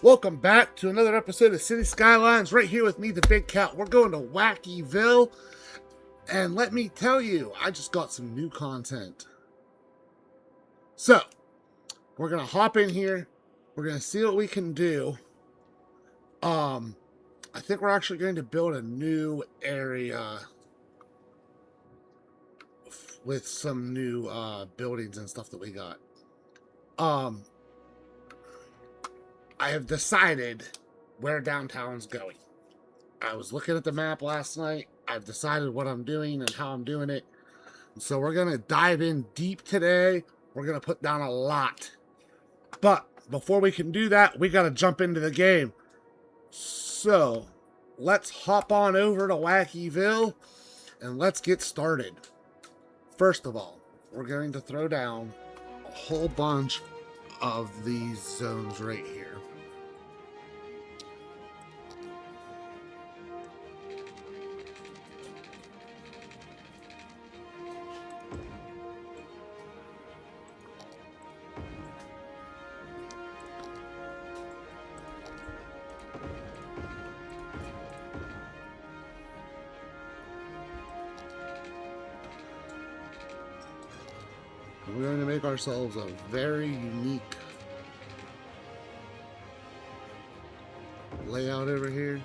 Welcome back to another episode of City Skylines. Right here with me, the Big Cat. We're going to Wakiville, and let me tell you, I just got some new content. So, we're gonna hop in here. We're gonna see what we can do. I think we're actually going to build a new area with some new buildings and stuff that we got. I have decided where downtown's going. I was looking at the map last night. I've decided what I'm doing and how I'm doing it. So we're going to dive in deep today. We're going to put down a lot. But before we can do that, we got to jump into the game. So let's hop on over to Wakiville and let's get started. First of all, we're going to throw down a whole bunch of these zones right here. We're going to make ourselves a very unique layout over here.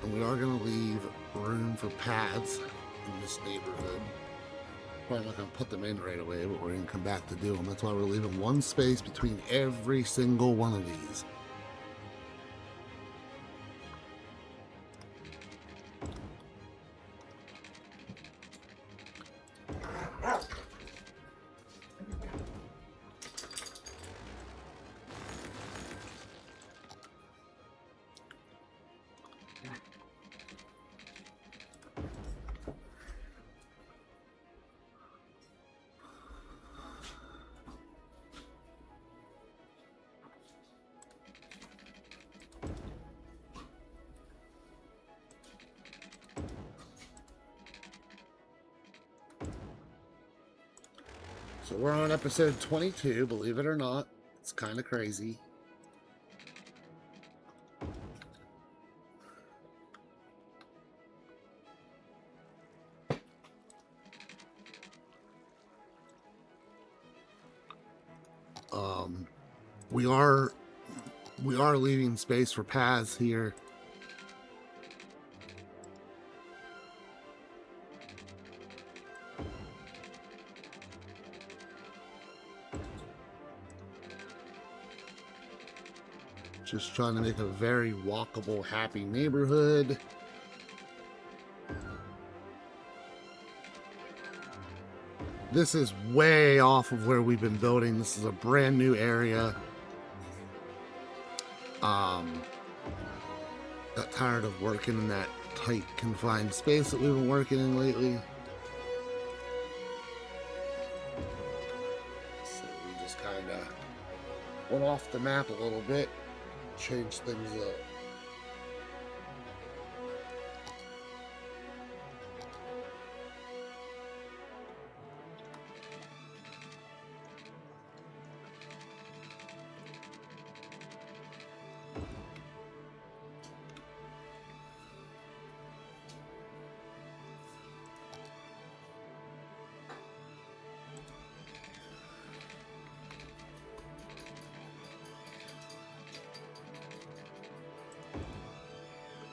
And we are going to leave room for paths in this neighborhood. Probably not going to put them in right away, but we're going to come back to do them. That's why we're leaving one space between every single one of these. So we're on episode 22, believe it or not. It's kind of crazy. We are leaving space for paths here. Just trying to make a very walkable, happy neighborhood. This is way off of where we've been building. This is a brand new area. Got tired of working in that tight, confined space that we've been working in lately. So we just kind of went off the map a little bit, changed things up.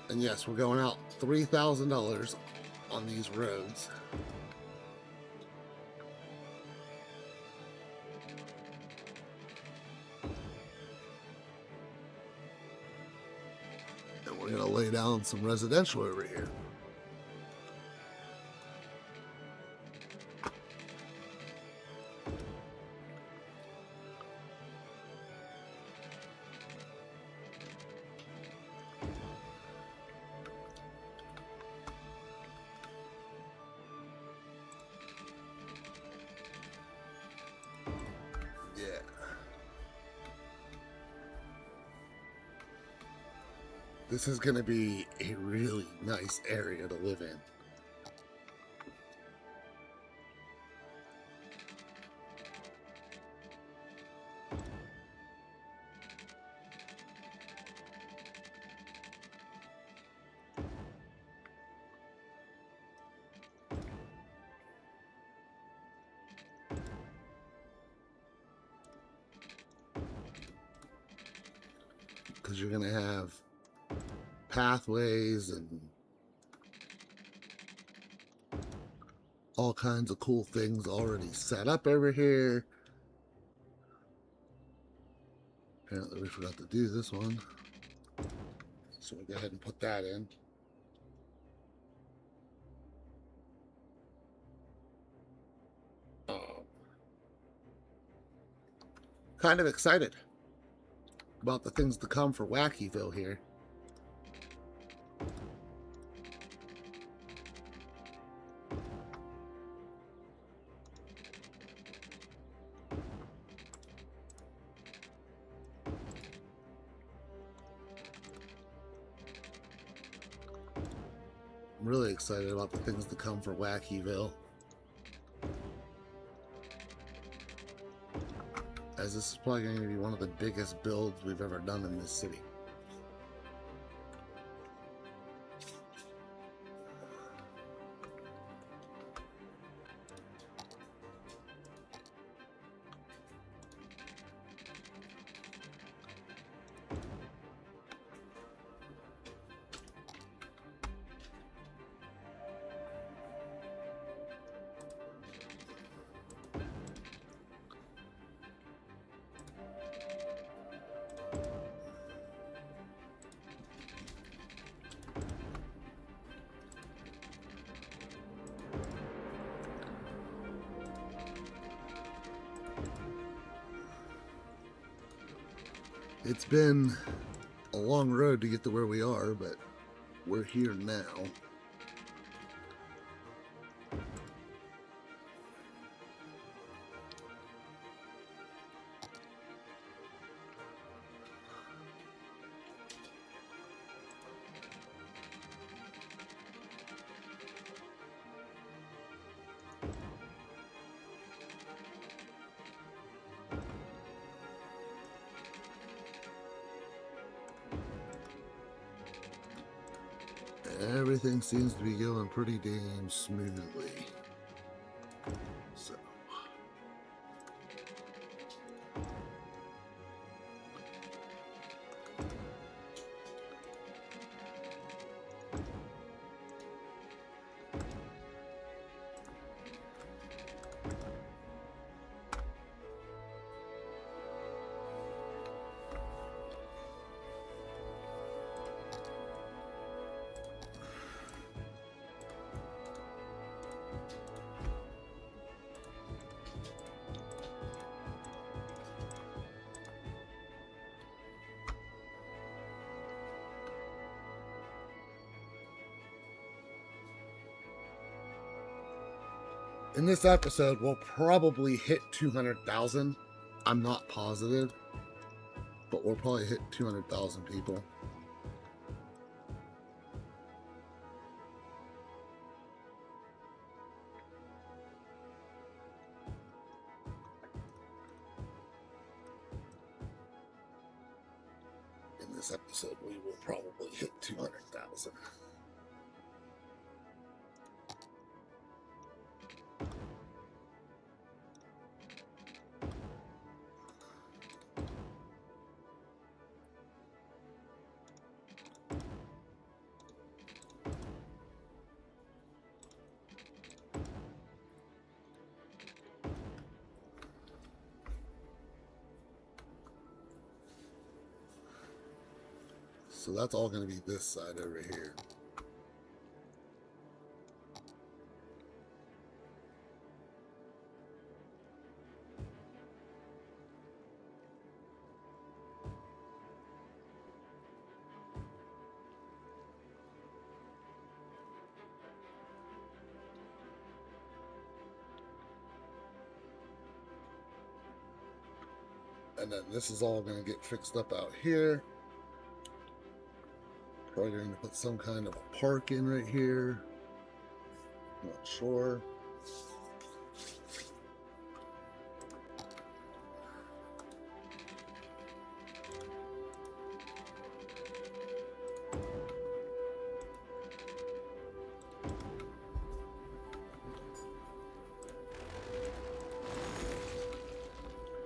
And yes, we're going out $3,000 on these roads. And we're going to lay down some residential over here. This is going to be a really nice area to live in. because you're going to have pathways and all kinds of cool things already set up over here. Apparently we forgot to do this one, so we'll go ahead and put that in. Kind of excited about the things to come for Wakiville here. I'm really excited about the things to come for Wakiville, as this is probably going to be one of the biggest builds we've ever done in this city. It's been a long road to get to where we are, but we're here now. Everything seems to be going pretty damn smoothly. So. In this episode, we'll probably hit 200,000. I'm not positive, but we'll probably hit 200,000 people. In this episode, we will probably hit 200,000. So that's all going to be this side over here. And then this is all going to get fixed up out here. Probably going to put some kind of a park in right here. Not sure.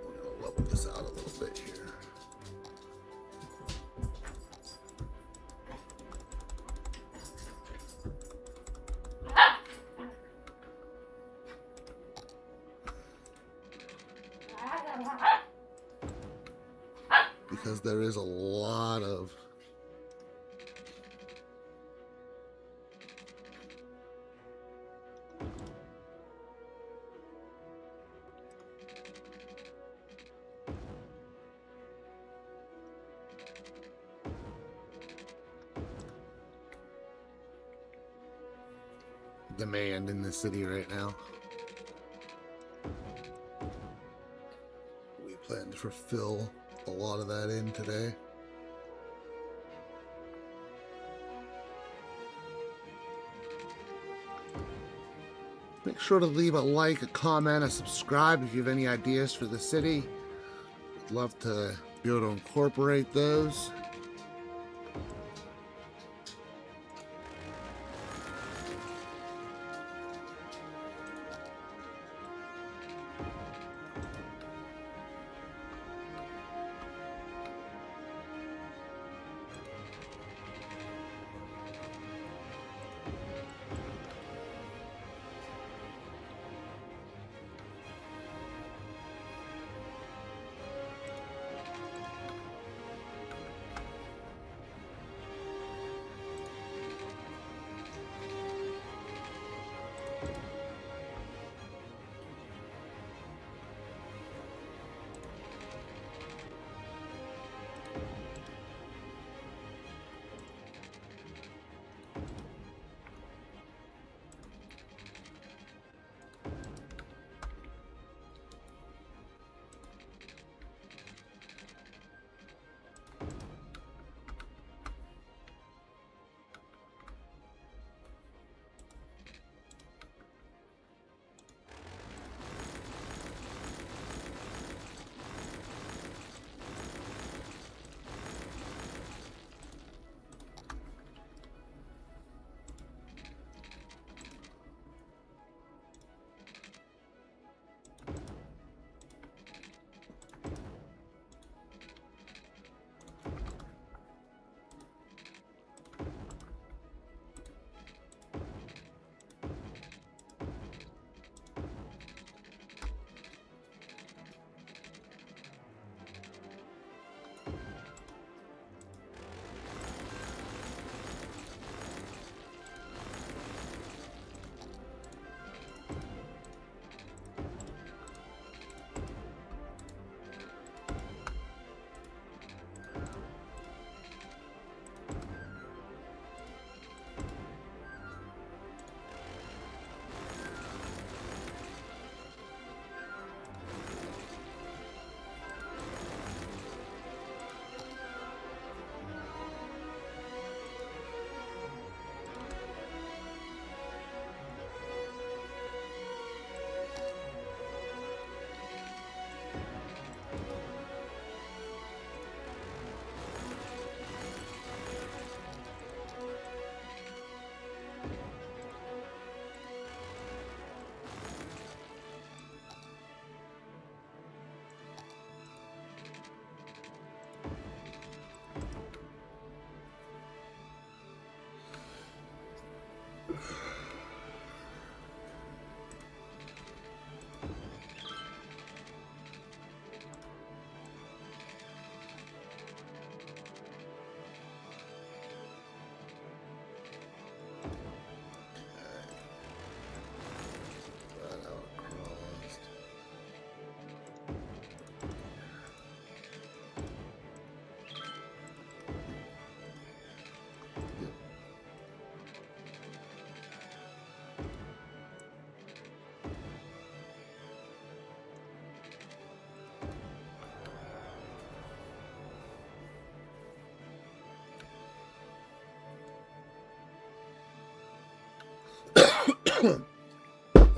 We're going to level this out a little bit here. Because there is a lot of demand in the city right now. We plan to fulfill a lot of that in today. Make sure to leave a like, a comment, a subscribe if you have any ideas for the city. I'd love to be able to incorporate those.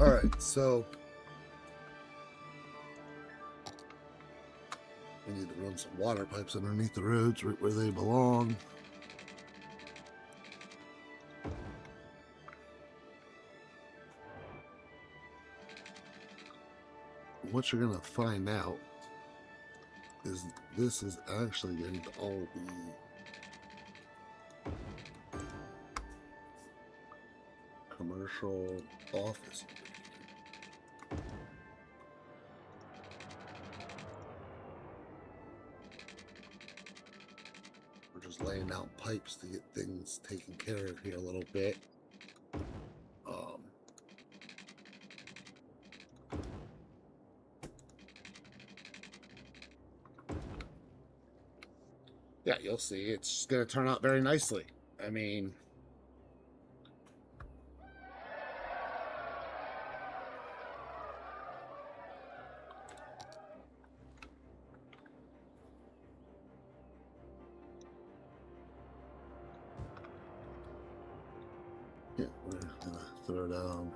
Alright, so we need to run some water pipes underneath the roads right where they belong. What you're going to find out is this is actually going to all be commercial office. laying out pipes to get things taken care of here a little bit. Yeah, you'll see. It's just going to turn out very nicely. I mean, yeah, we're going to throw down.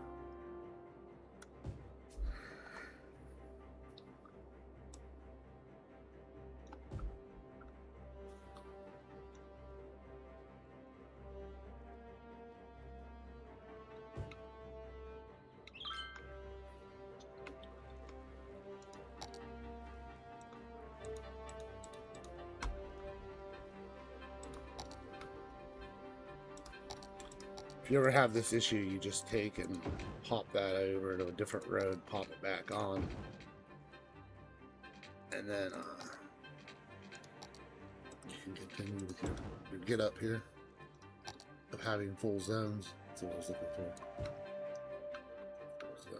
If you ever have this issue, you just take and pop that over to a different road, pop it back on, and then you can continue with your get up here of having full zones. That's what I was looking for. So,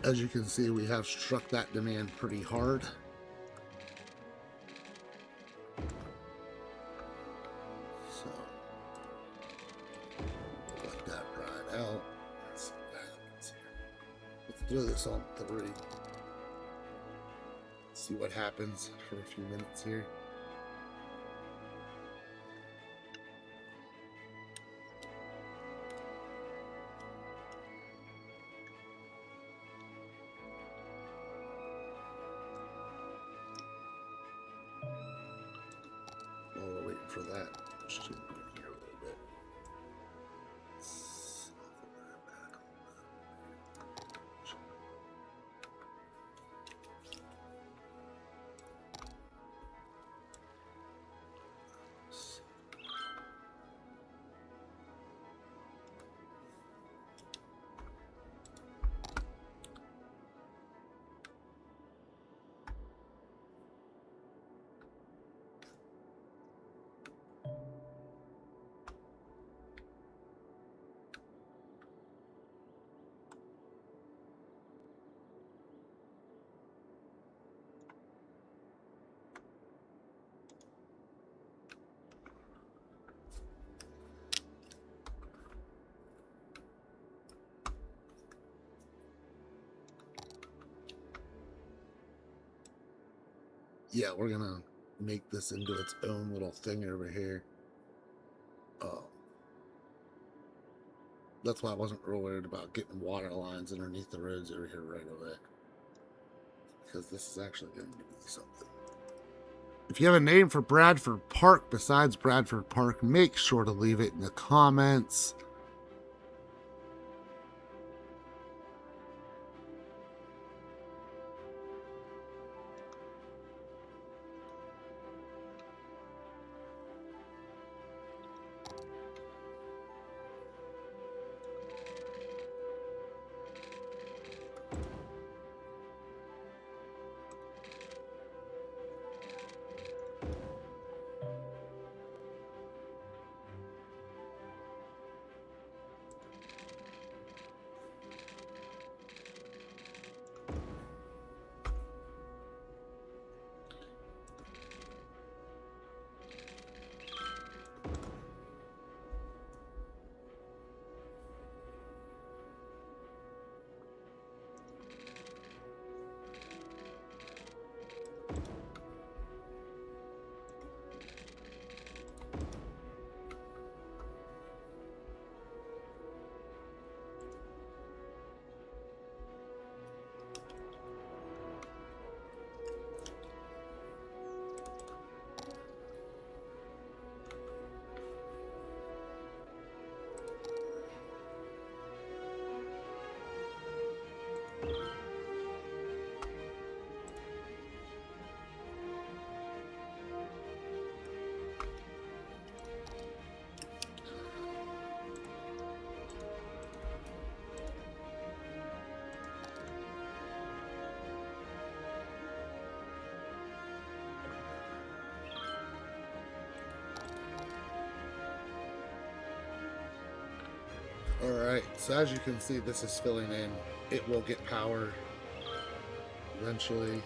as you can see, we have struck that demand pretty hard. So, let that ride out. Let's see what happens here. Let's throw this on 3. See what happens for a few minutes here. While we're waiting for that, just here a little bit. Yeah, we're gonna make this into its own little thing over here. That's why I wasn't real worried about getting water lines underneath the roads over here right away, because this is actually going to be something. If you have a name for Bradford Park besides Bradford Park, make sure to leave it in the comments. Alright, so as you can see, this is filling in. It will get power eventually.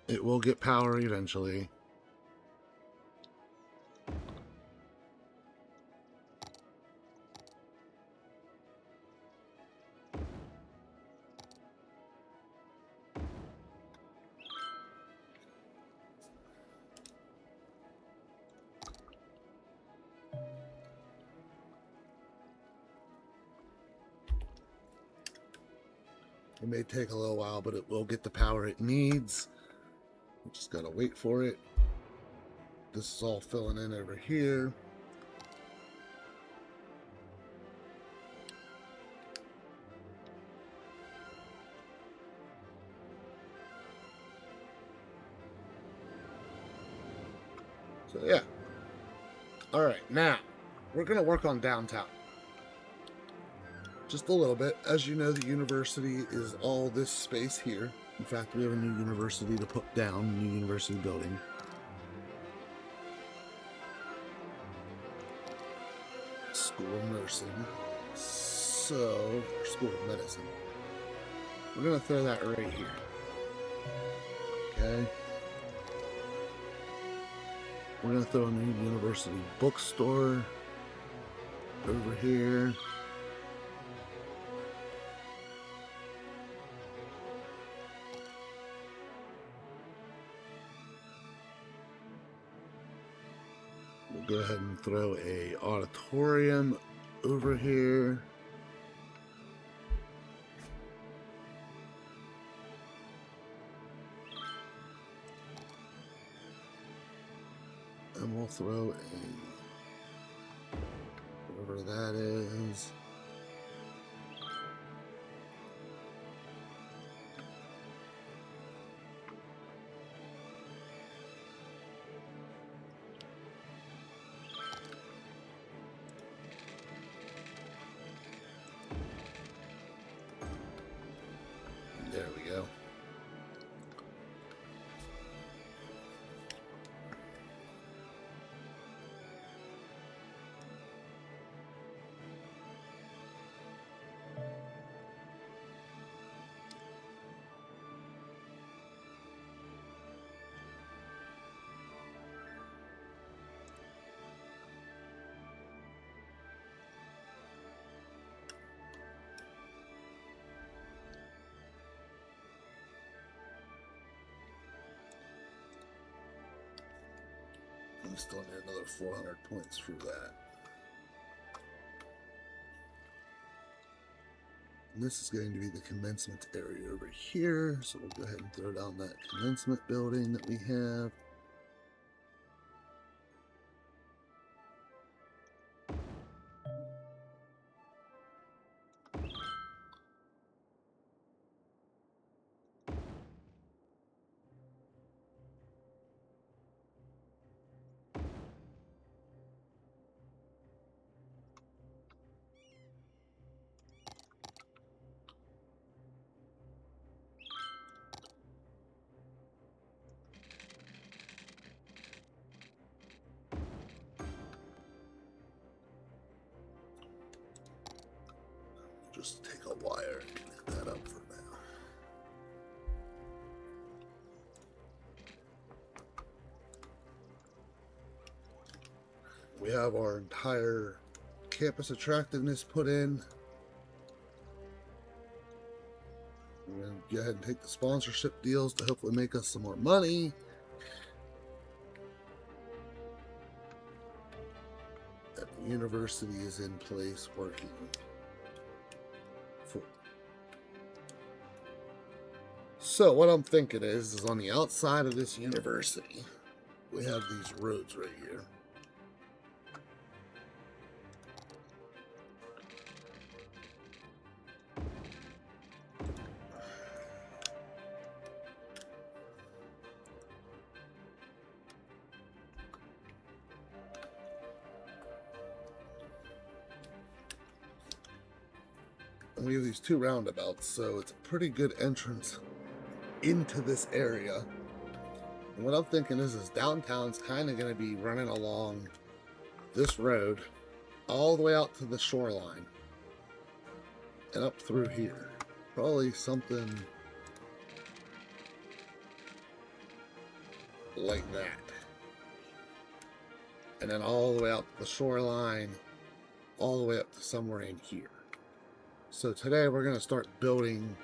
It will get power eventually. It may take a little while, but it will get the power it needs. We just gotta wait for it. This is all filling in over here. So yeah. Alright, now we're gonna work on downtown. Just a little bit. As you know, the university is all this space here. In fact, we have a new university to put down, new university building. School of Nursing. So, School of Medicine. We're going to throw that right here. Okay. We're going to throw a new university bookstore over here. We'll go ahead and throw a auditorium over here. And we'll throw a, whatever that is. There we go. We still need another 400 points for that. And this is going to be the commencement area over here. So we'll go ahead and throw down that commencement building that we have. Just take a wire and connect that up for now. We have our entire campus attractiveness put in. We're going to go ahead and take the sponsorship deals to hopefully make us some more money. That the university is in place working. So what I'm thinking is on the outside of this university, we have these roads right here. And we have these two roundabouts, so it's a pretty good entrance into this area. And what I'm thinking is downtown's kind of going to be running along this road all the way out to the shoreline and up through here. Probably something like that. And then all the way out to the shoreline, all the way up to somewhere in here. So today we're going to start building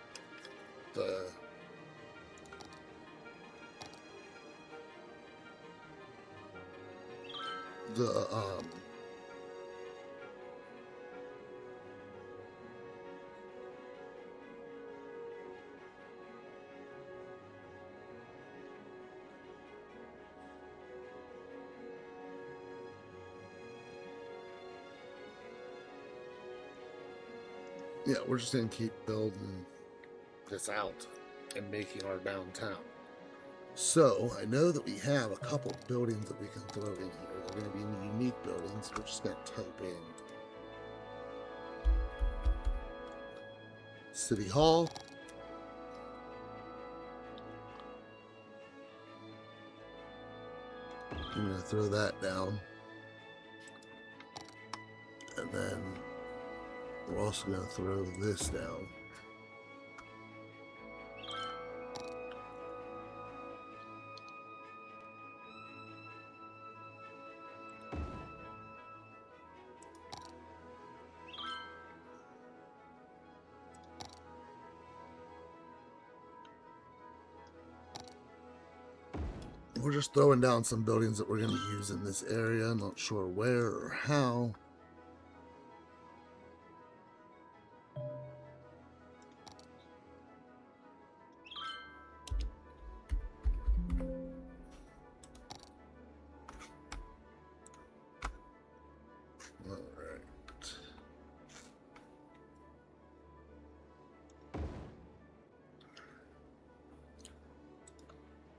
the yeah, we're just going to keep building this out and making our downtown. So I know that we have a couple buildings that we can throw in here. They're going to be unique buildings. We're just going to type in City Hall. I'm going to throw that down. And then we're also going to throw this down. We're just throwing down some buildings that we're going to use in this area. I'm not sure where or how.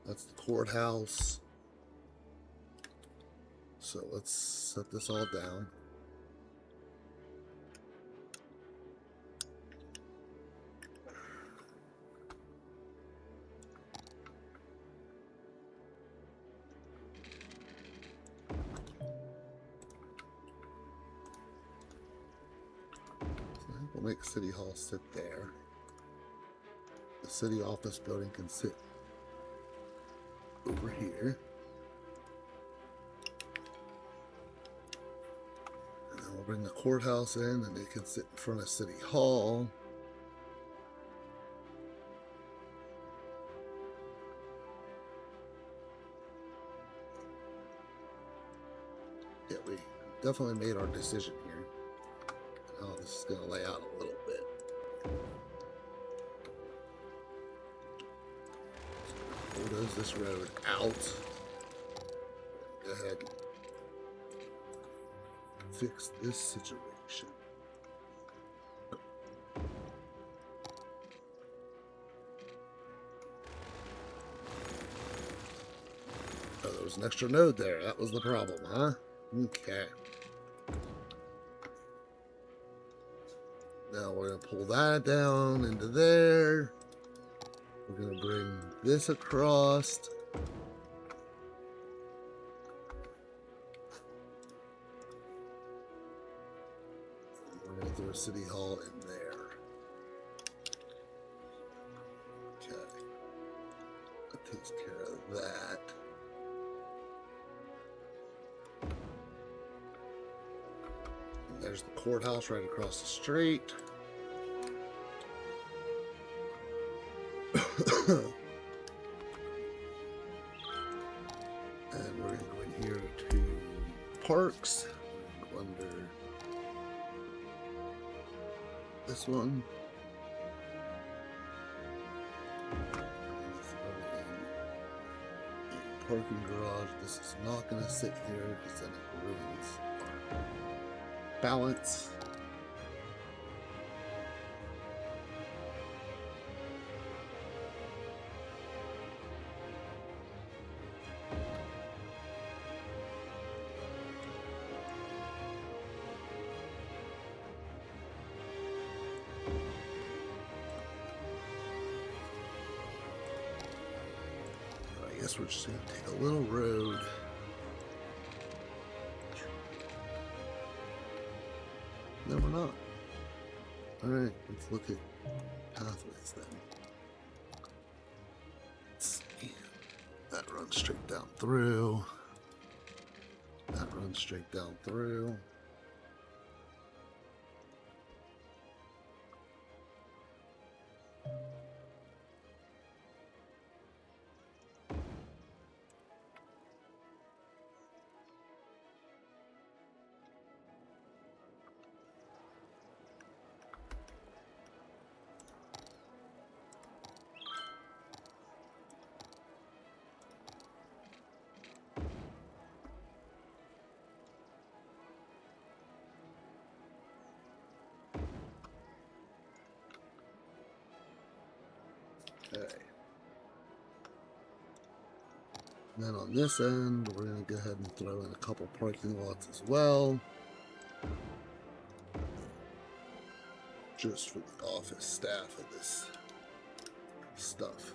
That's the courthouse. So let's set this all down. So we'll make City Hall sit there. The city office building can sit over here. And then we'll bring the courthouse in and they can sit in front of City Hall. Yeah, we definitely made our decision here. Oh, this is going to lay out a little bit. Bulldoze this road out. Go ahead and fix this situation. Oh, there was an extra node there. That was the problem, huh? Okay. Now we're going to pull that down into there. We're going to bring this across. We're going to throw City Hall in there. Okay. That takes care of that. And there's the courthouse right across the street. And we're going to go in here to parks. Under this one. parking garage. This is not going to sit here because then it ruins our balance. I guess we're just going to take a little road. No, we're not. Alright, let's look at pathways then. Let's see. That runs straight down through. That runs straight down through. Okay. And then on this end, we're going to go ahead and throw in a couple parking lots as well. Just for the office staff of this stuff.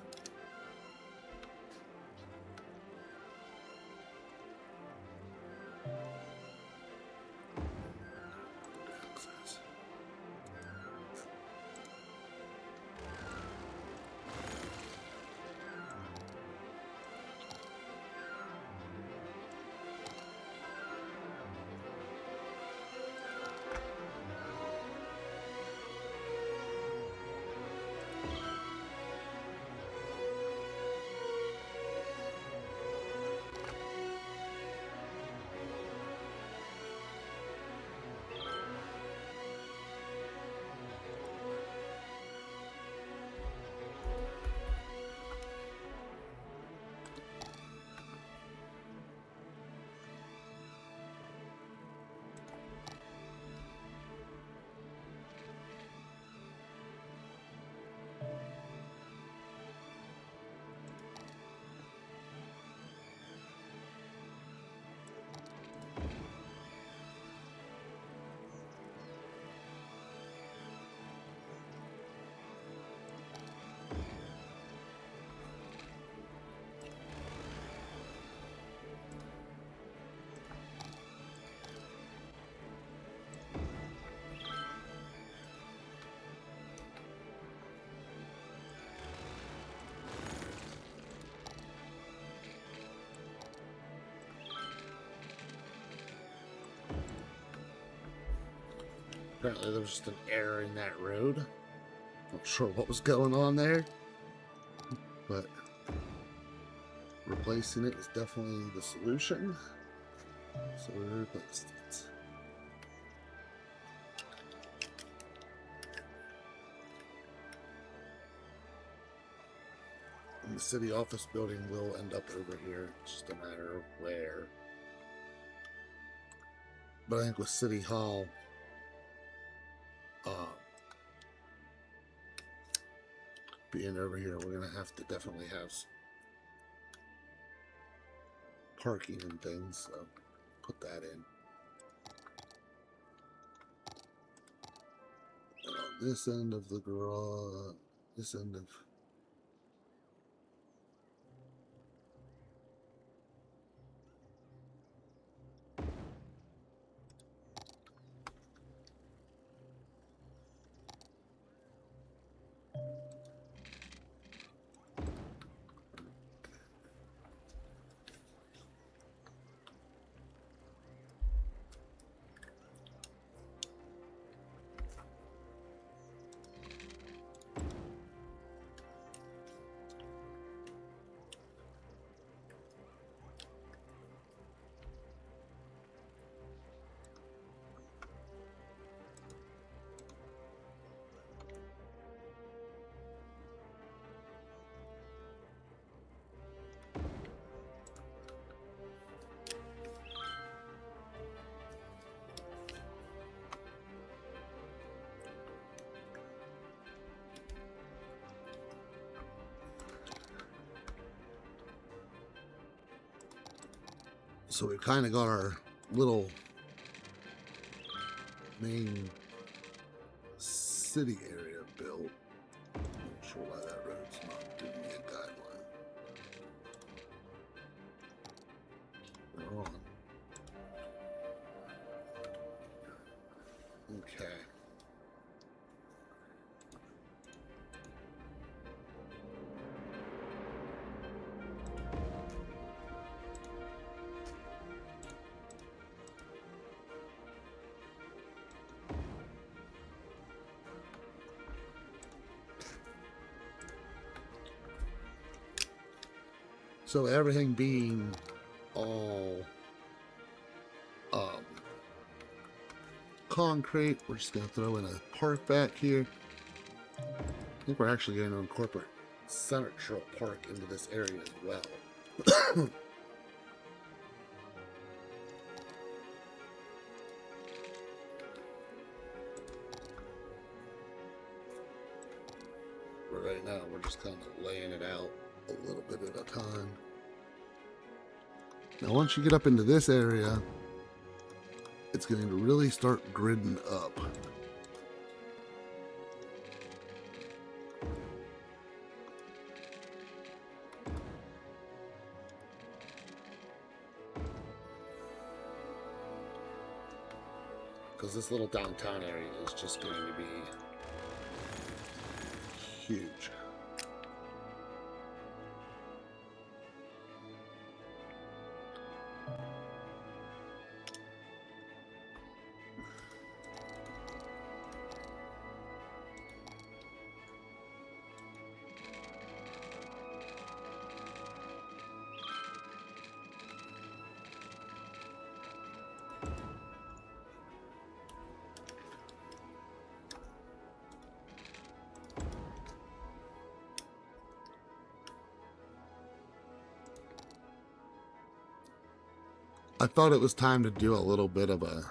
Apparently there was just an error in that road. Not sure what was going on there, but replacing it is definitely the solution. So we replaced it. And the city office building will end up over here. It's just a matter of where. But I think with City Hall, being over here, we're gonna have to definitely have parking and things, so put that in. And on this end of the garage, this end of So we kind of got our little main city area built. Not sure why that road's not giving me a guideline. We're on. Okay. So everything being all concrete, we're just going to throw in a park back here. I think we're actually going to incorporate Central Park into this area as well. But right now, we're just kind of laying it out a little bit at a time. Now, once you get up into this area, it's going to really start gridding up. Because this little downtown area is just going to be huge. I thought it was time to do a little bit of a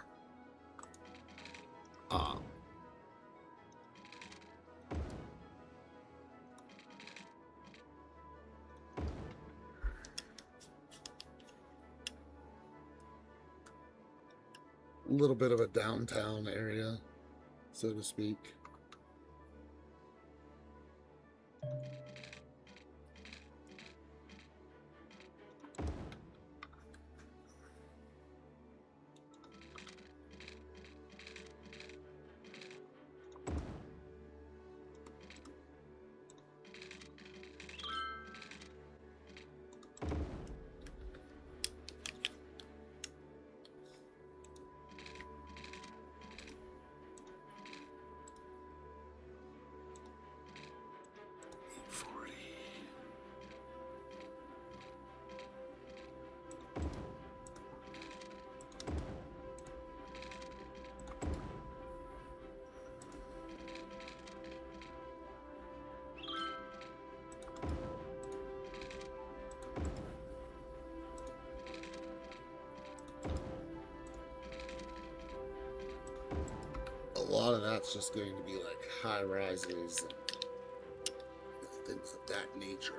little bit of a downtown area, so to speak. A lot of that's just going to be like high rises and things of that nature.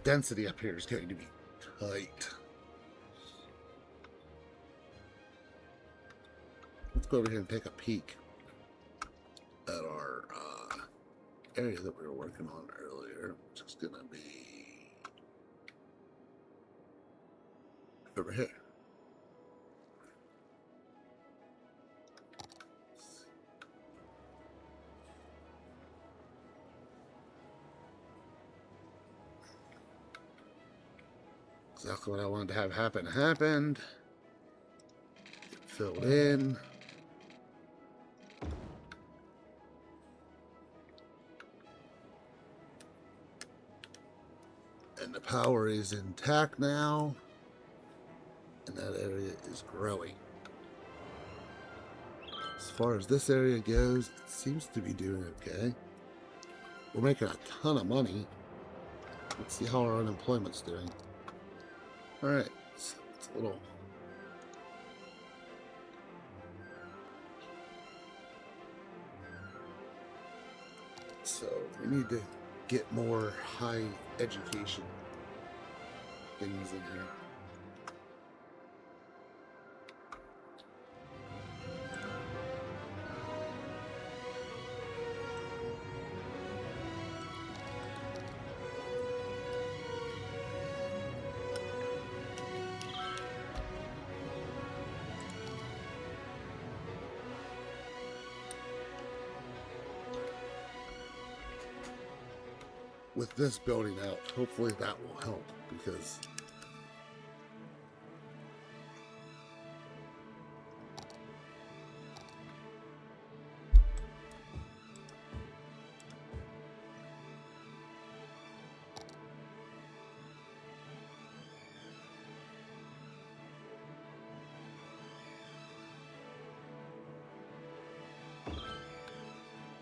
density up here is going to be tight. Let's go over here and take a peek at our area that we were working on earlier, which is going to be over here. Exactly what I wanted to have happen happened. Get filled in. And the power is intact now. And that area is growing. As far as this area goes, it seems to be doing okay. We're making a ton of money. Let's see how our unemployment's doing. Alright, so it's a little... So we need to get more high education things in here. With this building out, hopefully that will help, because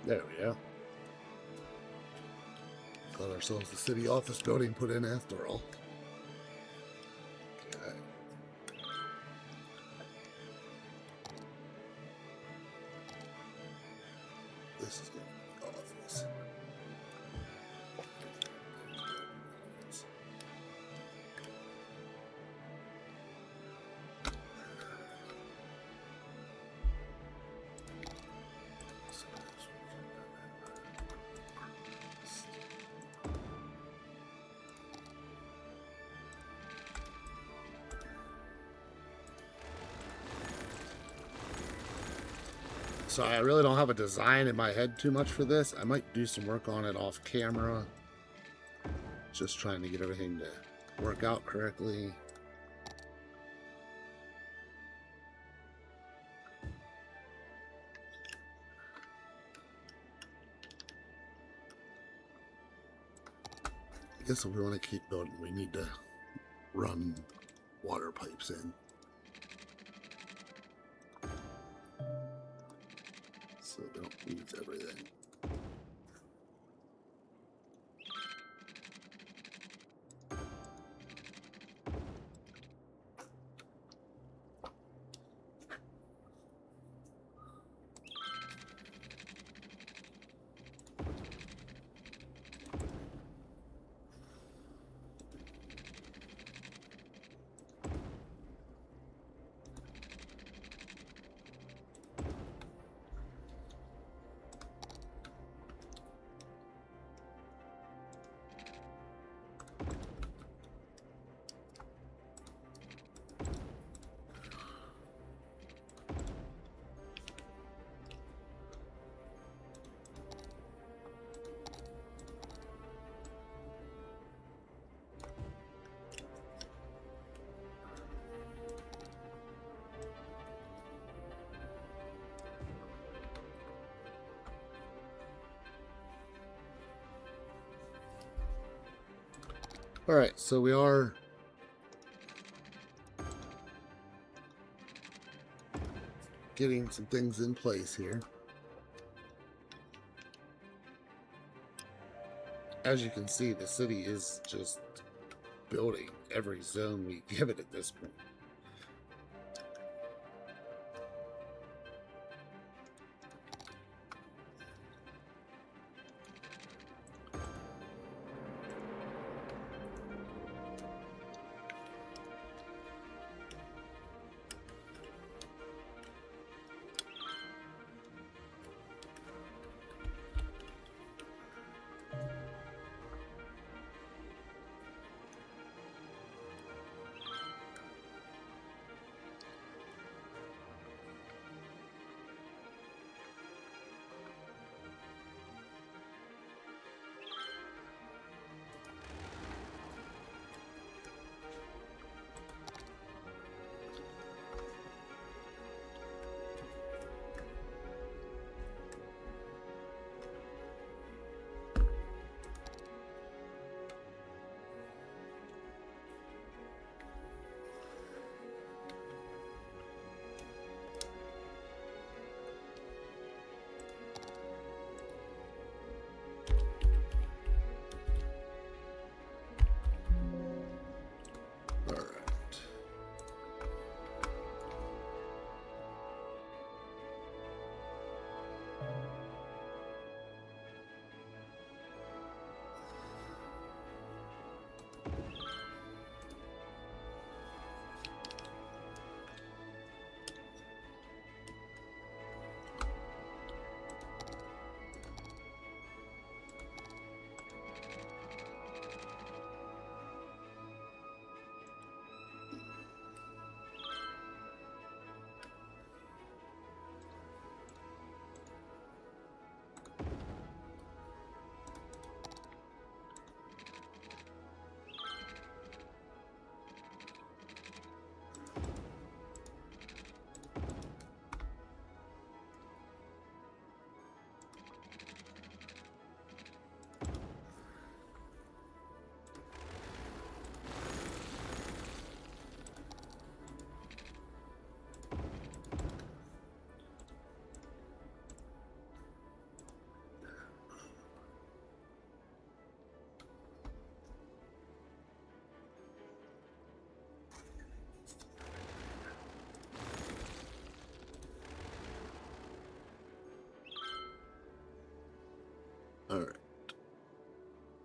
there we go. Got ourselves the city office building put in after all. Okay. This is going to be office. So I really don't have a design in my head too much for this. I might do some work on it off camera. Just trying to get everything to work out correctly. I guess if we want to keep building, we need to run water pipes in. So don't lose everything. All right, so we are getting some things in place here. As you can see, the city is just building every zone we give it at this point.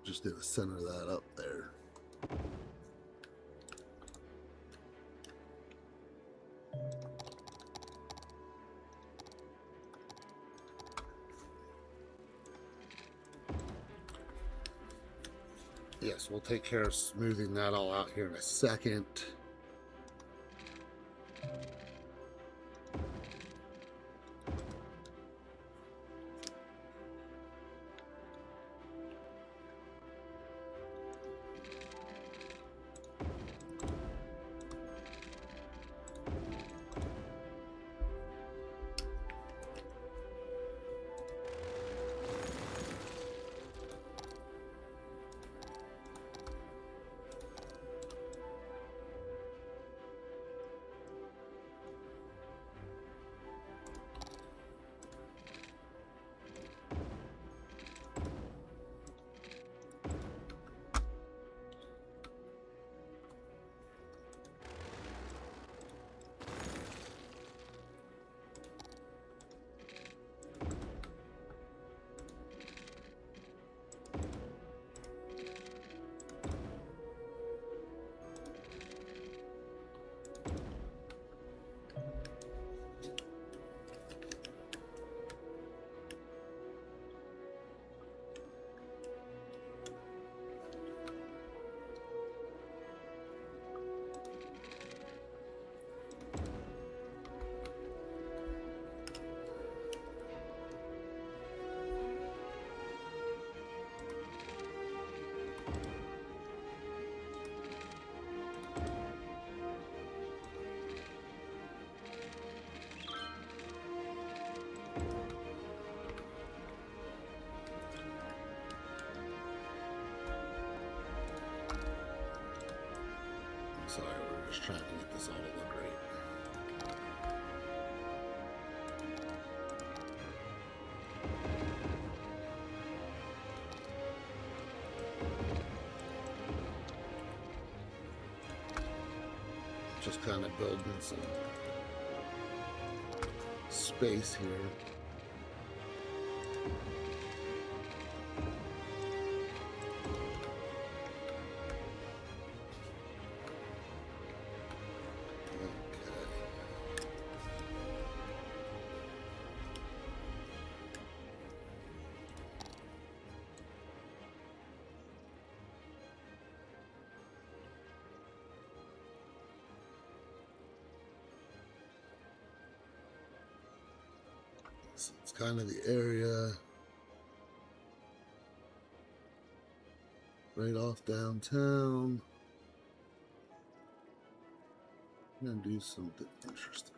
Just gonna center that up there. Yes, we'll take care of smoothing that all out here in a second. Sorry, we're just trying to get this all to look great. Just kind of building some space here. So it's kind of the area right off downtown. I'm gonna do something interesting.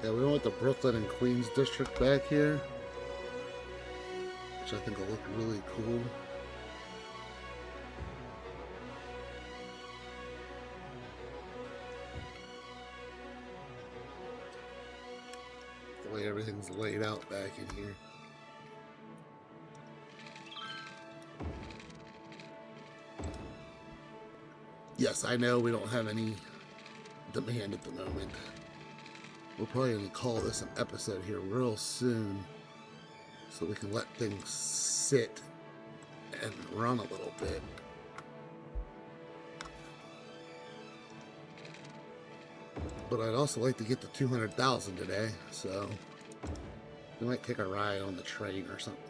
Yeah, we want the Brooklyn and Queens district back here, which I think will look really cool. The way everything's laid out back in here. Yes, I know we don't have any demand at the moment. We're probably going to call this an episode here real soon so we can let things sit and run a little bit. But I'd also like to get to 200,000 today, so we might take a ride on the train or something.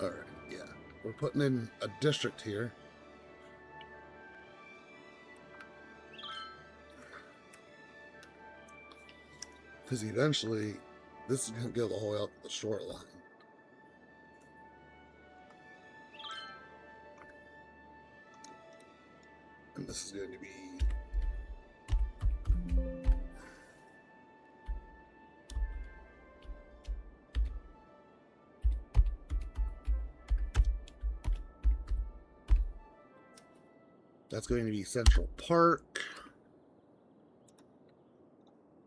Alright, yeah. We're putting in a district here. Because eventually, this is going to go the whole way out the short line. And this is going to be... That's going to be Central Park.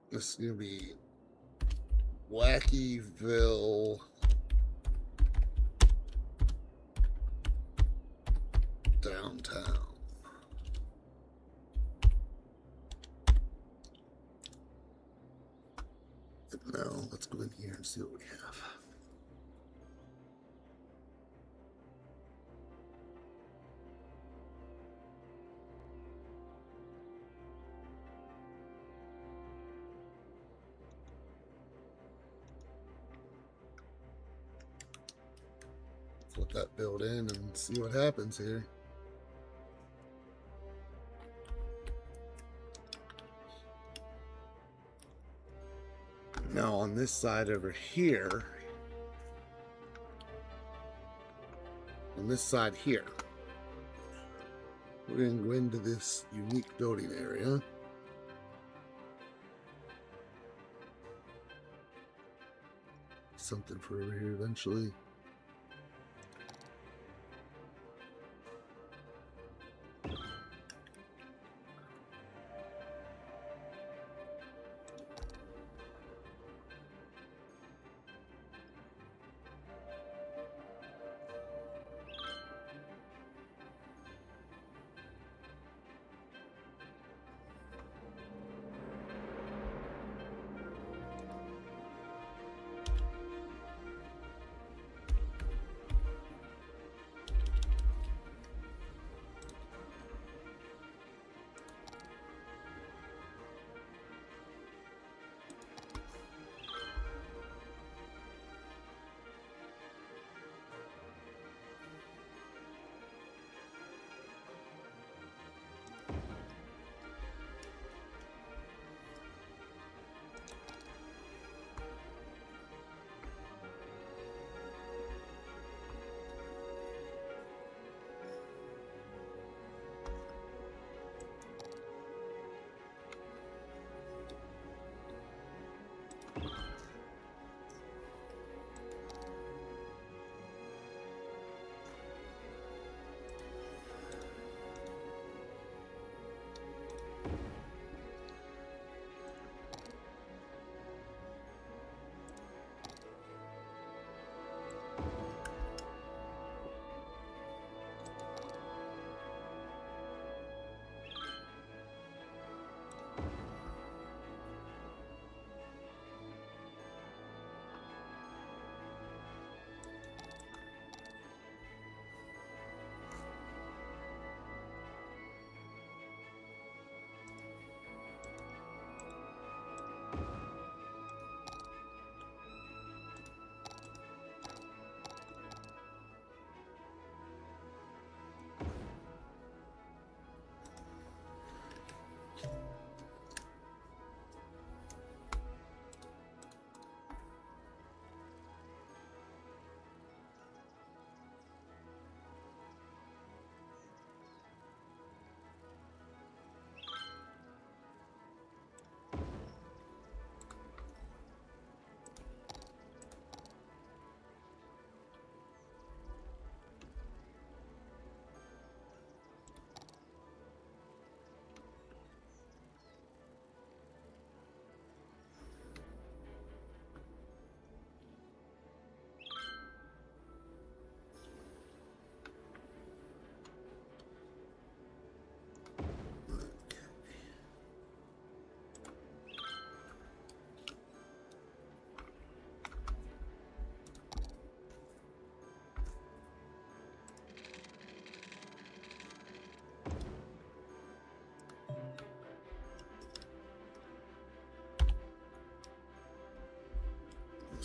This is going to be Wakiville. Downtown. Now, let's go in here and see what we have. Let that build in and see what happens here. Now on this side over here, on this side here, we're going to go into this unique building area. Something for over here eventually.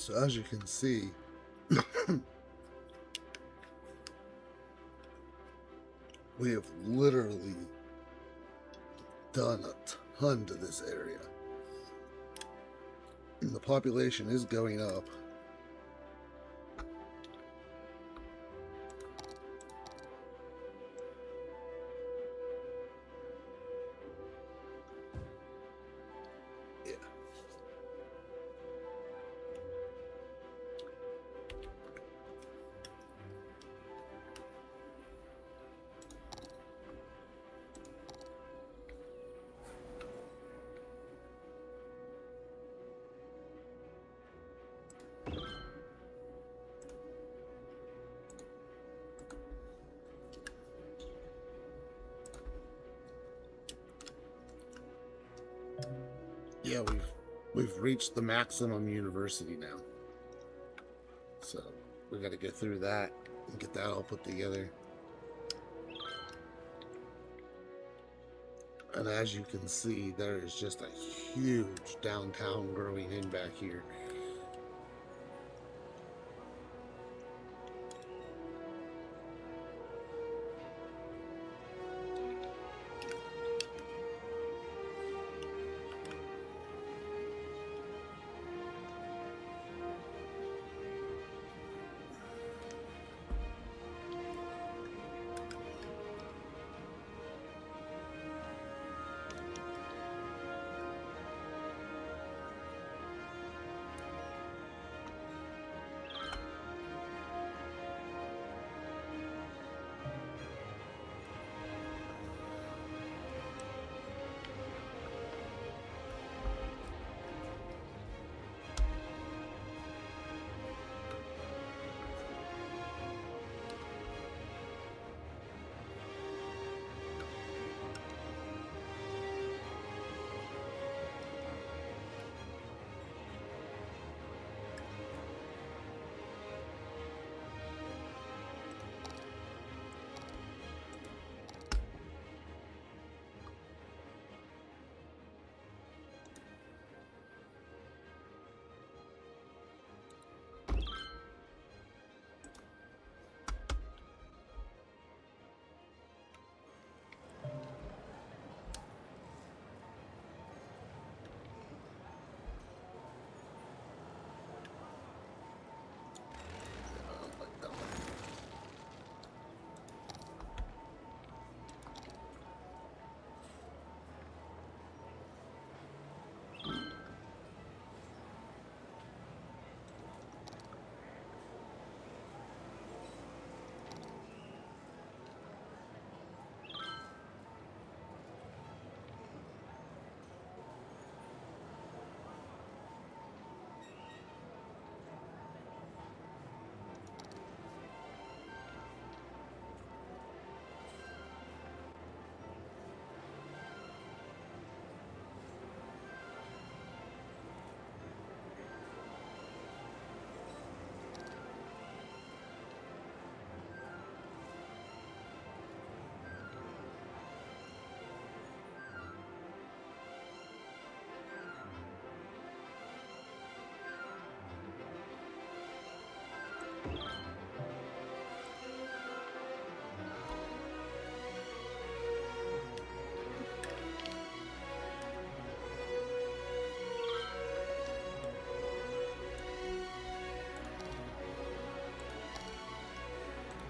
So as you can see, we have literally done a ton to this area. And the population is going up. Yeah. Yeah, we've reached the maximum university now. So we got to go through that and get that all put together. And as you can see, there is just a huge downtown growing in back here.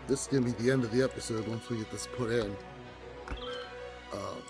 This is going to be the end of the episode once we get this put in. Um,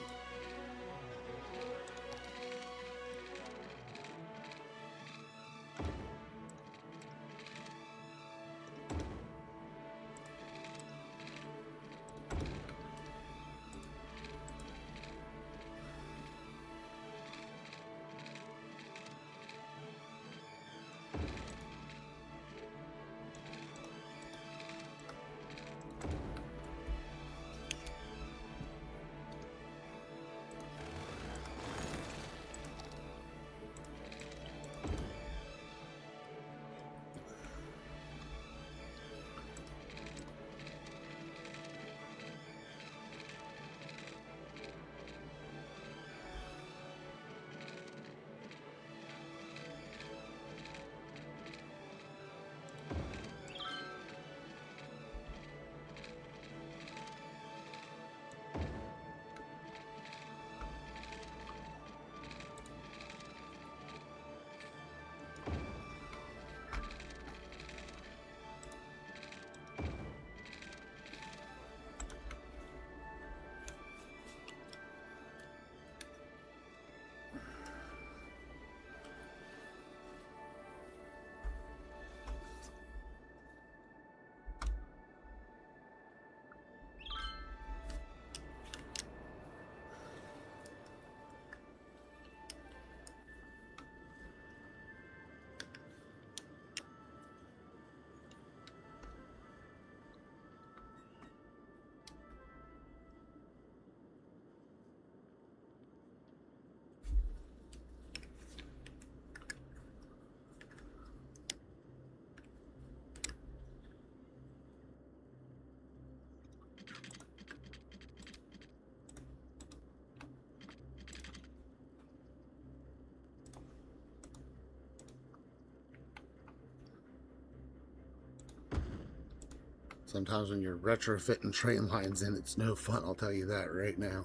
Sometimes when you're retrofitting train lines in, it's no fun, I'll tell you that right now.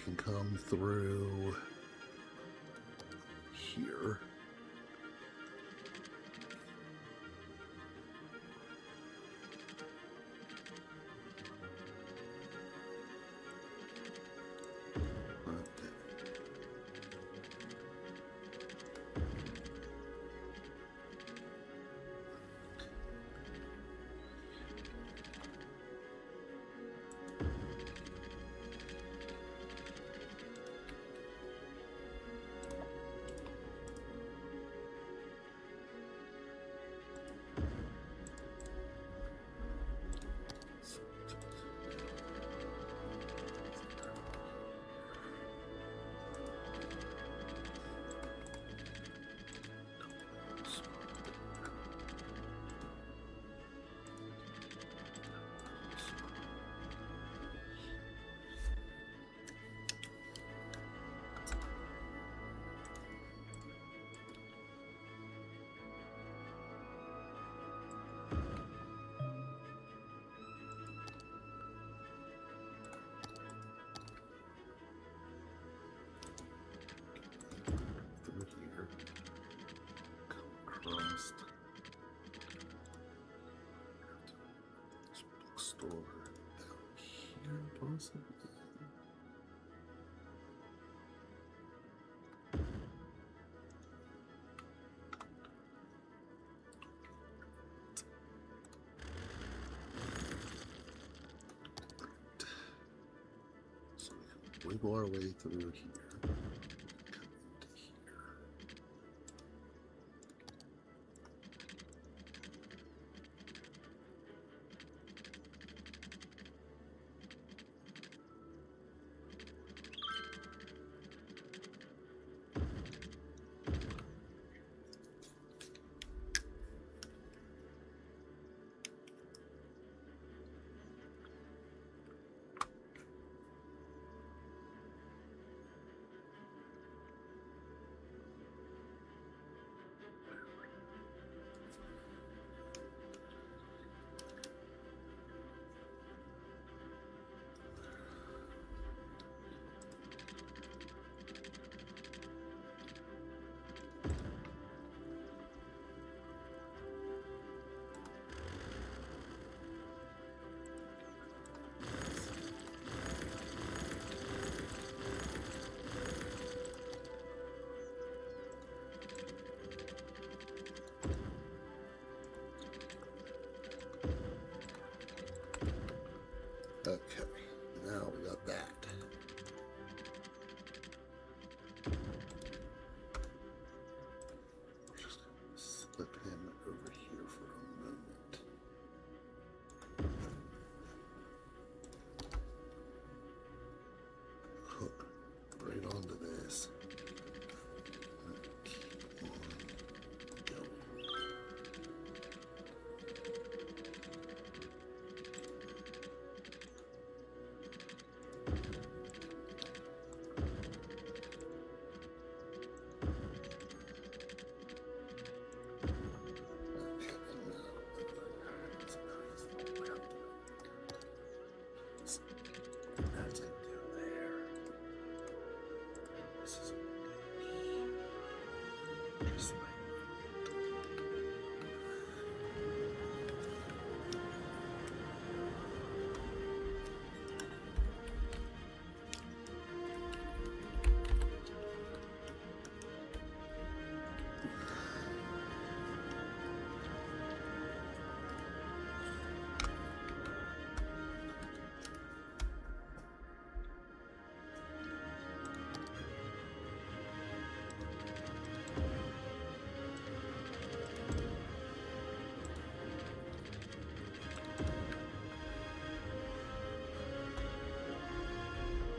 Can come through here. Wiggle our way through here. Okay, now we got that. Just slip him over here for a moment. Hook right onto this. Keep on going. silence. And that's going to go there. This is just like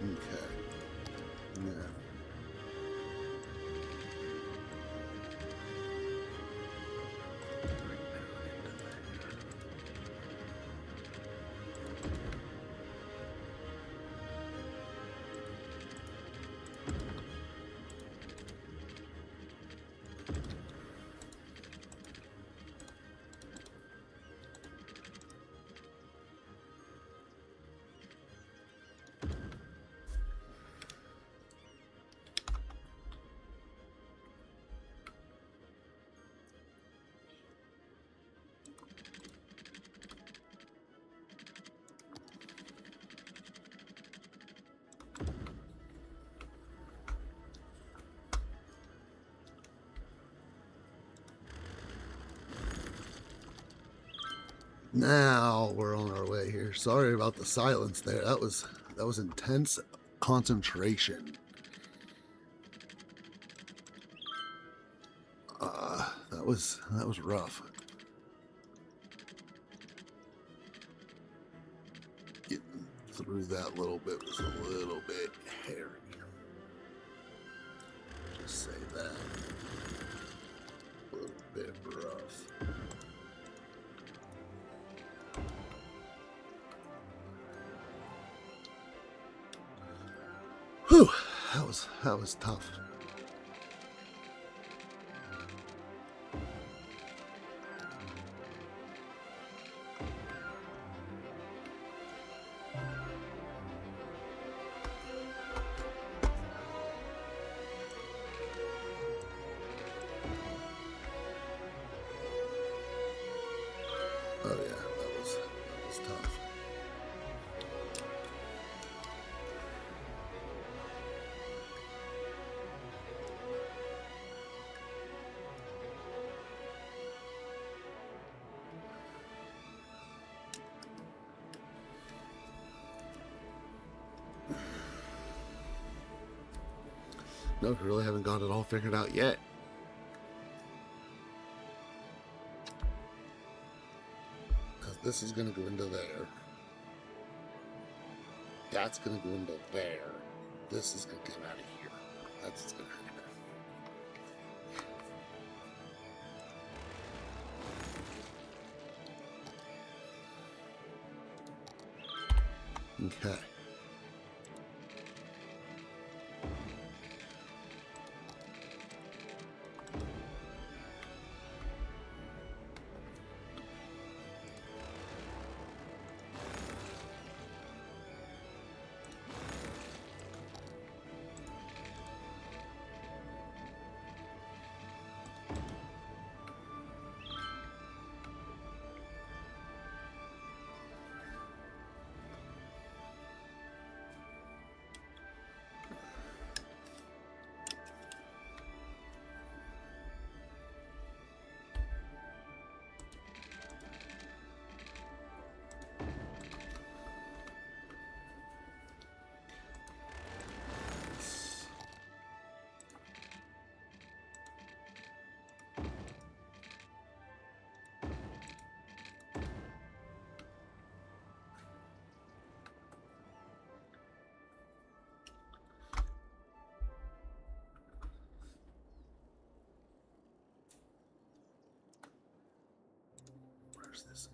okay. Yeah. Now we're on our way here. Sorry about the silence there. That was intense concentration. That was rough. Getting through that little bit was a little bit hairy. Just say that. A little bit rough. Whew, that was tough. Oh yeah, that was tough. No, we really haven't got it all figured out yet. Because this is going to go into there. That's going to go into there. This is going to come out of here. That's what's going to happen. Okay. Where's this?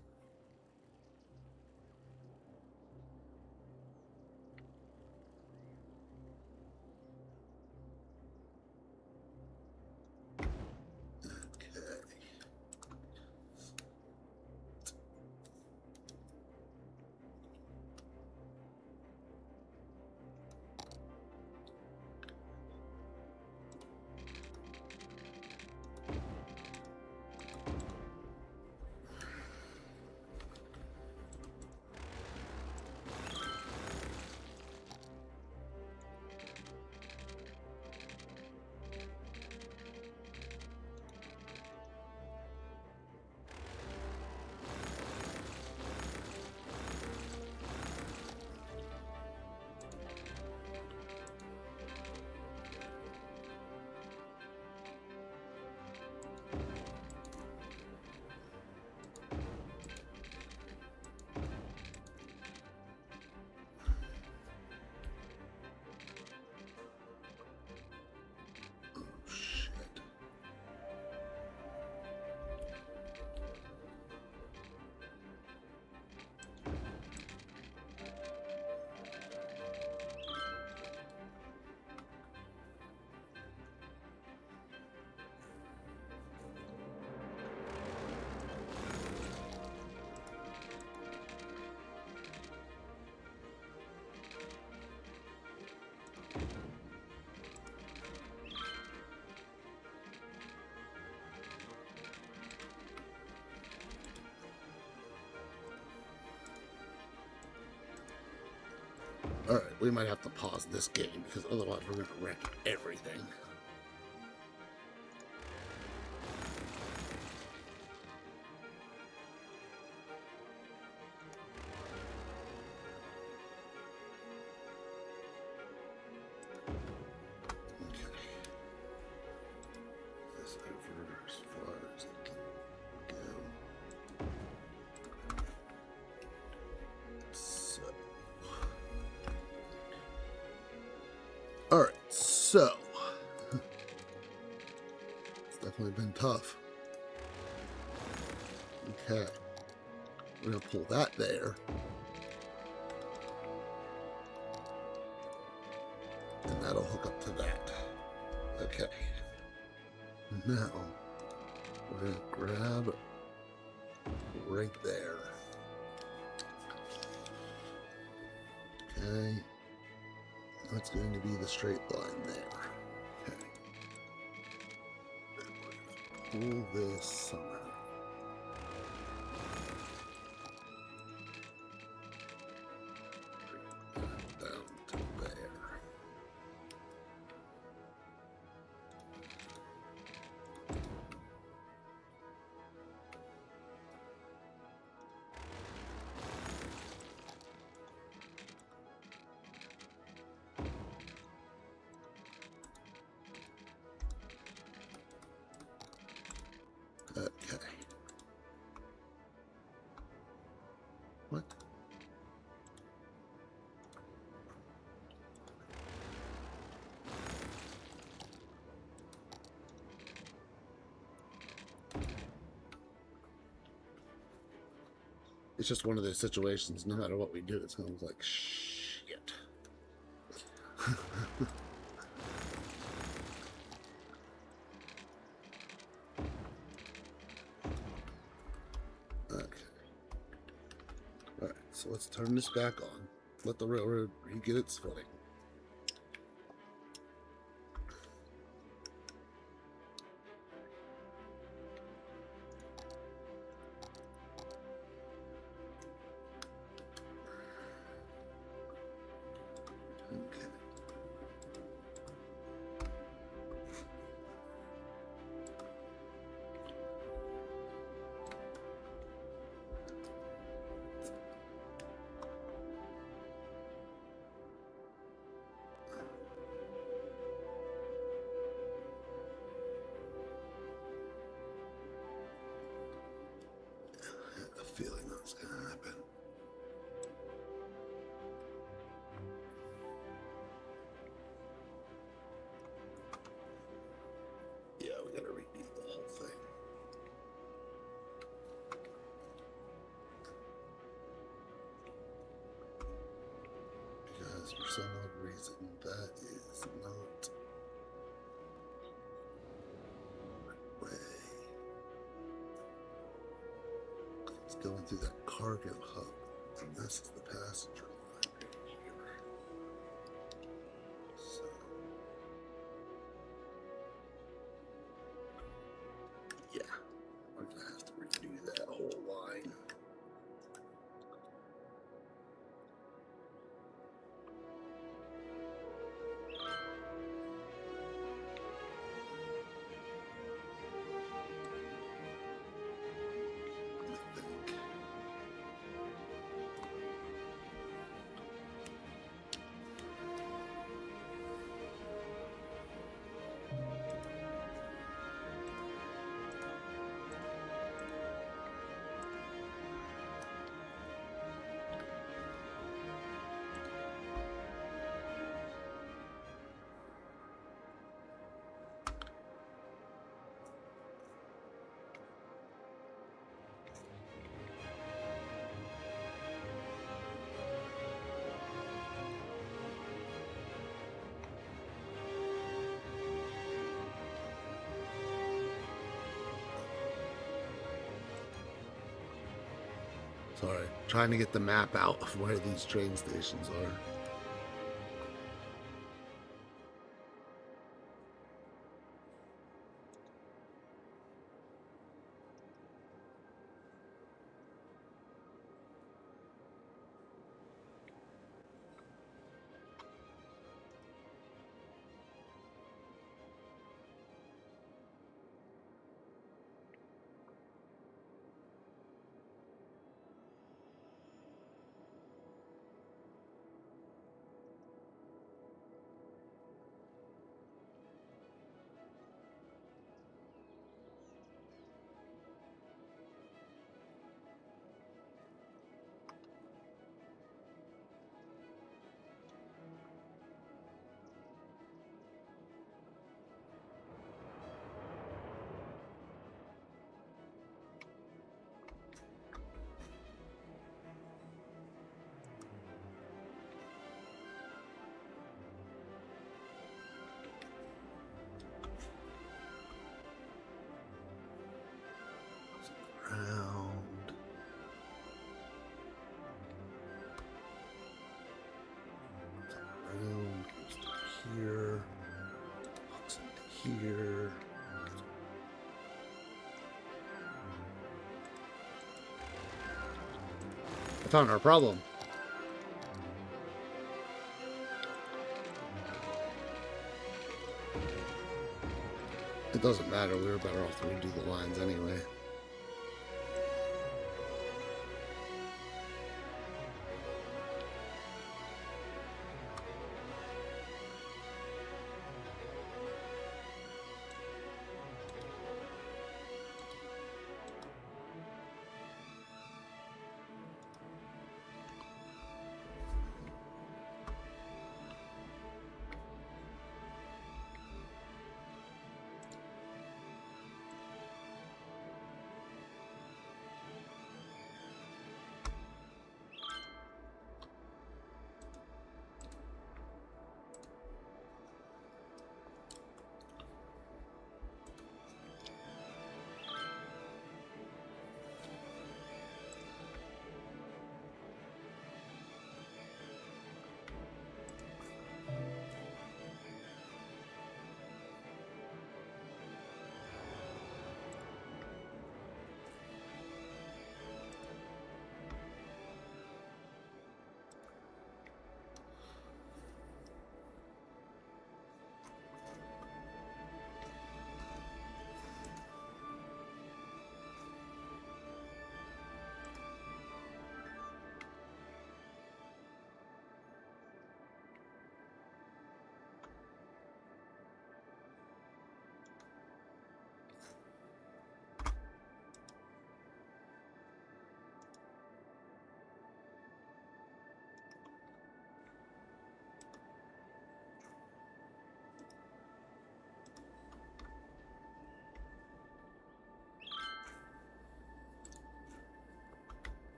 Alright, we might have to pause this game because otherwise we're going to wreck everything. Alright, so it's definitely been tough. Okay, we're going to pull that there. And that'll hook up to that. Okay. Now, we're going to grab right there. Okay. That's going to be the straight line there. Okay. Then we're going to pull this somehow. Down to there. Okay. What? It's just one of those situations, no matter what we do, it's going to look like shit. Okay. Alright, so let's turn this back on. Let the railroad re-get its footing. Okay. I had a feeling that was going to happen. Yeah, we gotta redo the whole thing. Because for some odd reason, that is not the right way. It's going through that cargo hub, and this is the passenger line right here. So, yeah, we're gonna have to redo that whole line. I think. Sorry, trying to get the map out of where these train stations are. here. I found our problem. It doesn't matter. We were better off to redo the lines anyway.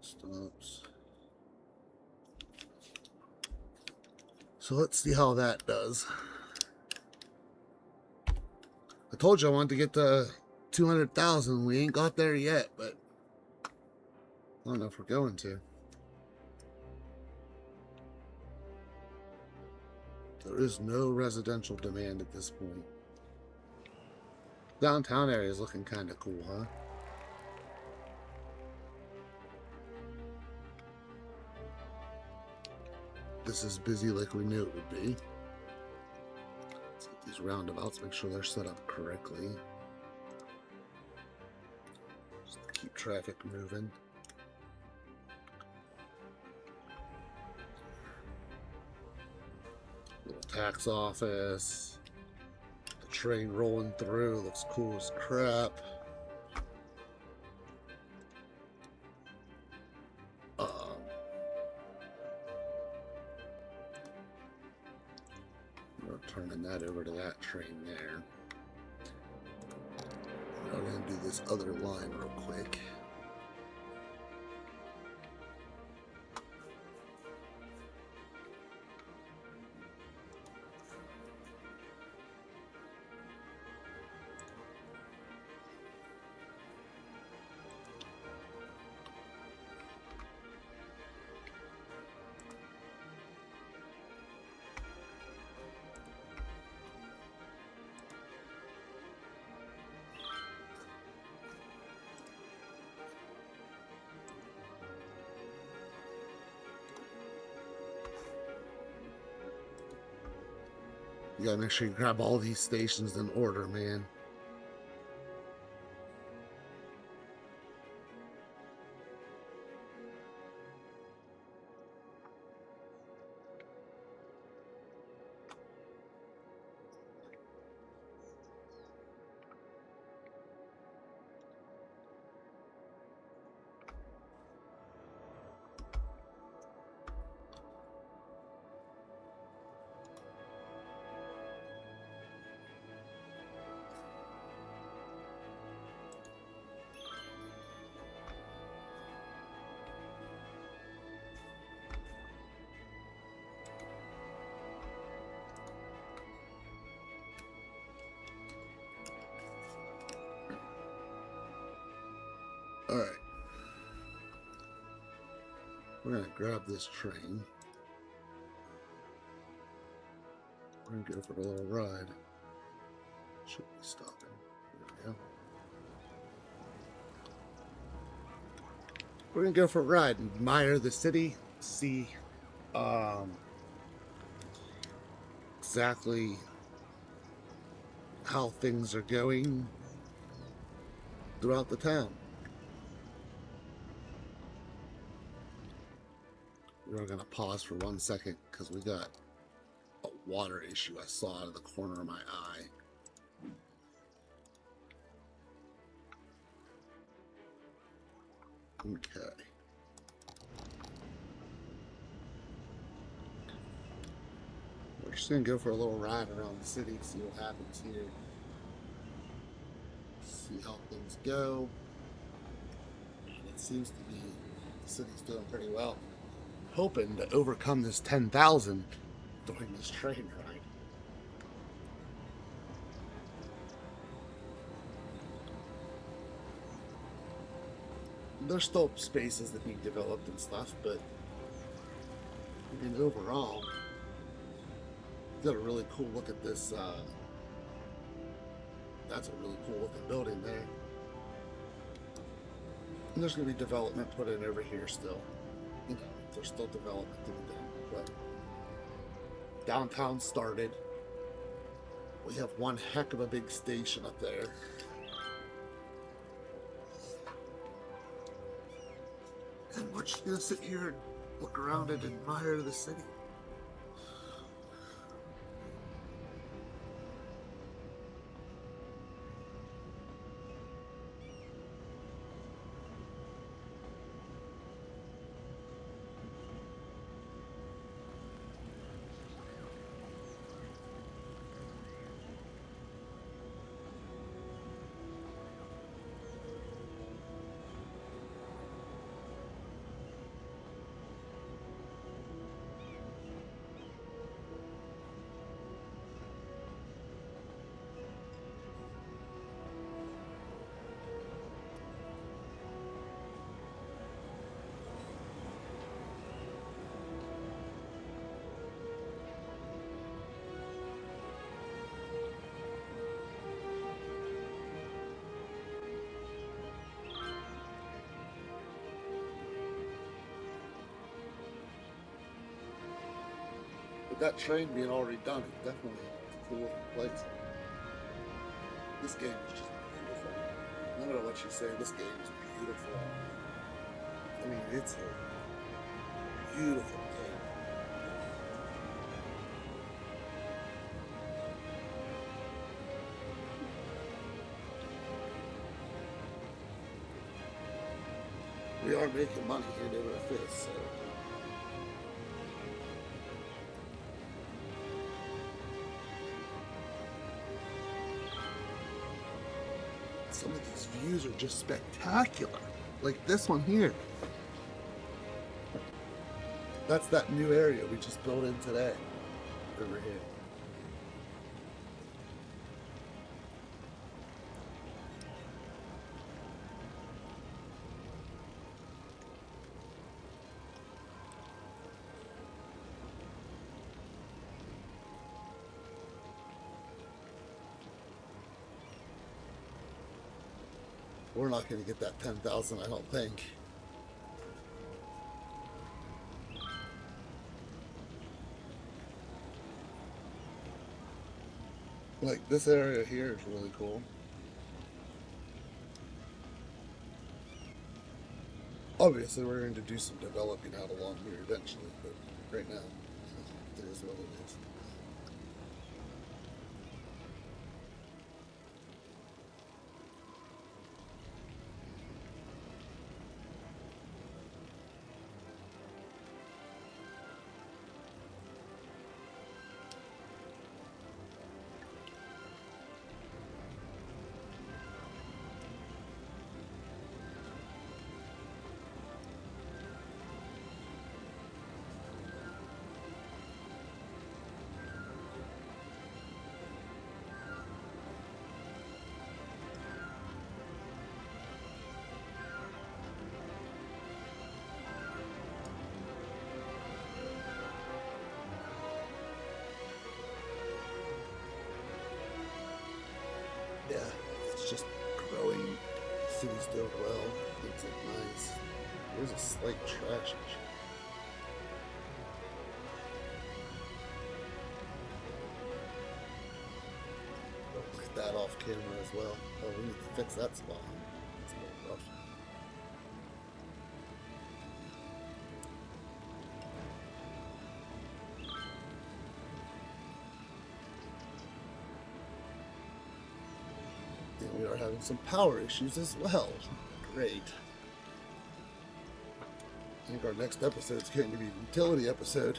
Stops. So let's see how that does. I told you I wanted to get to 200,000. We ain't got there yet, but I don't know if we're going to. There is no residential demand at this point. Downtown area is looking kind of cool, huh? This is busy like we knew it would be. Let's get these roundabouts, make sure they're set up correctly. Just to keep traffic moving. Little tax office. The train rolling through, looks cool as crap. Turning that over to that train there. I'm going to do this other line real quick. You gotta make sure you grab all these stations in order, man. Alright. We're going to grab this train. We're going to go for a little ride. Should be stopping. There we go. We're going to go for a ride, admire the city, see exactly how things are going throughout the town. We're going to pause for 1 second because we got a water issue I saw out of the corner of my eye. Okay. We're just going to go for a little ride around the city, see what happens here. See how things go. And it seems to be the city's doing pretty well. Hoping to overcome this 10,000 during this train ride. There's still spaces that need developed and stuff, but I mean, overall, got a really cool look at this. That's a really cool looking building there. And there's going to be development put in over here still. You know, there's still development to be done, but downtown started. We have one heck of a big station up there. And we're just going to sit here and look around and admire the city. With that train being already done, it's definitely a cool place. This game is just beautiful. No matter what you say, this game is beautiful. I mean, it's a beautiful game. We are making money hand over fist, so. Some of these views are just spectacular. Like this one here. That's that new area we just built in today. Over here. We're not going to get that 10,000, I don't think. Like, this area here is really cool. Obviously, we're going to do some developing out along here eventually, but right now, it is what it is. city's doing well. Things look nice. There's a slight trash issue. Look at that off camera as well. Oh, we need to fix that spot. It's a little rough. And we are having some power issues as well. Great. I think our next episode is going to be a utility episode.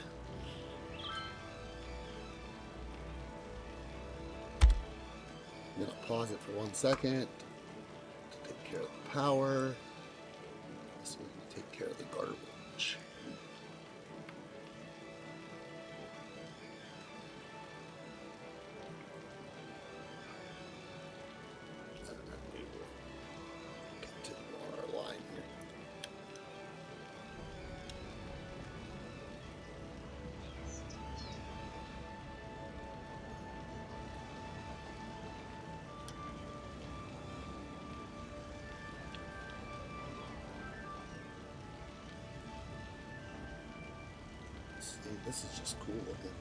I'm going to pause it for 1 second to take care of the power so we can take care of the garbage. Continue on our line here. See, this is just cool looking.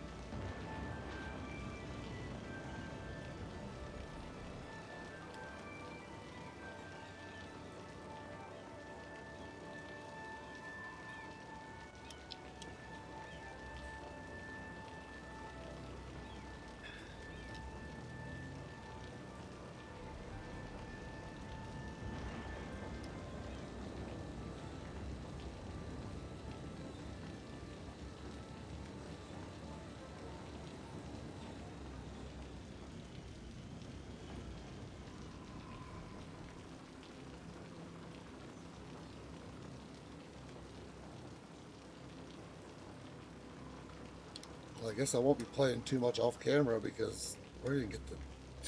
Well, I guess I won't be playing too much off camera because we're going to get to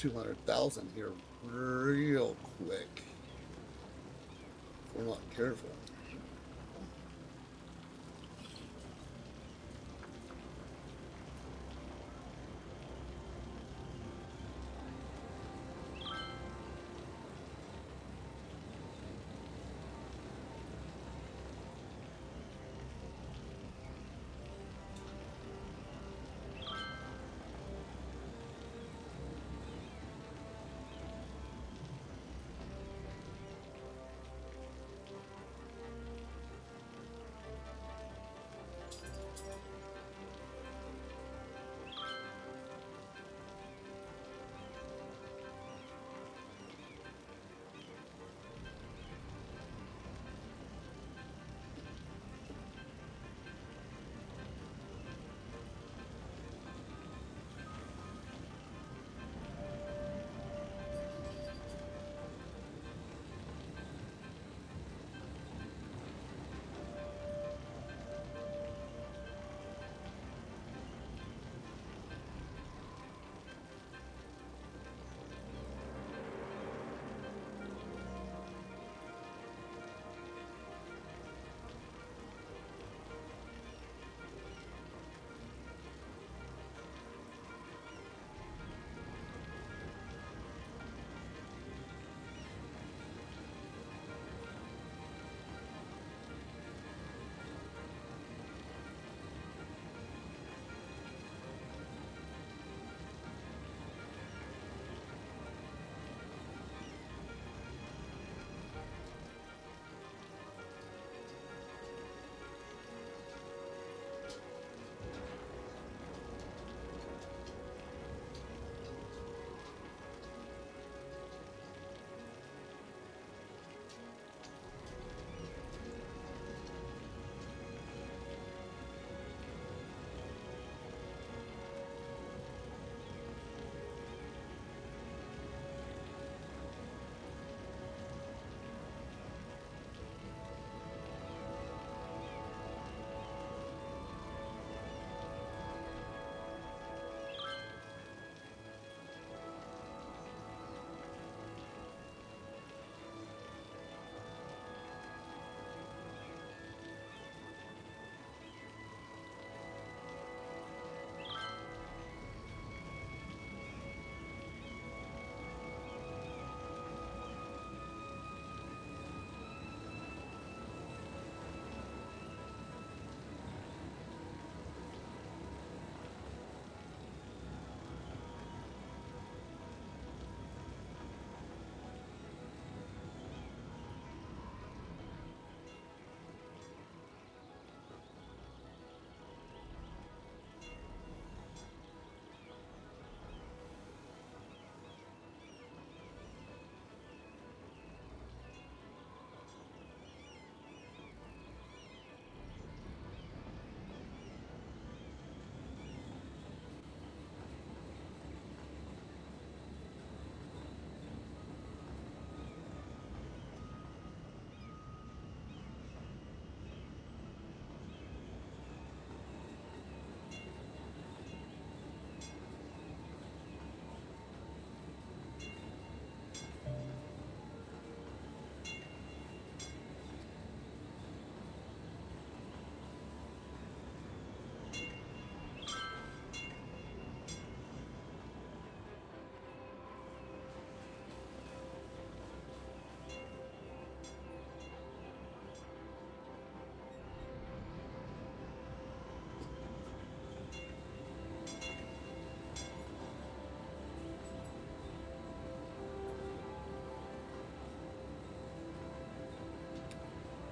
200,000 here real quick if we're not careful.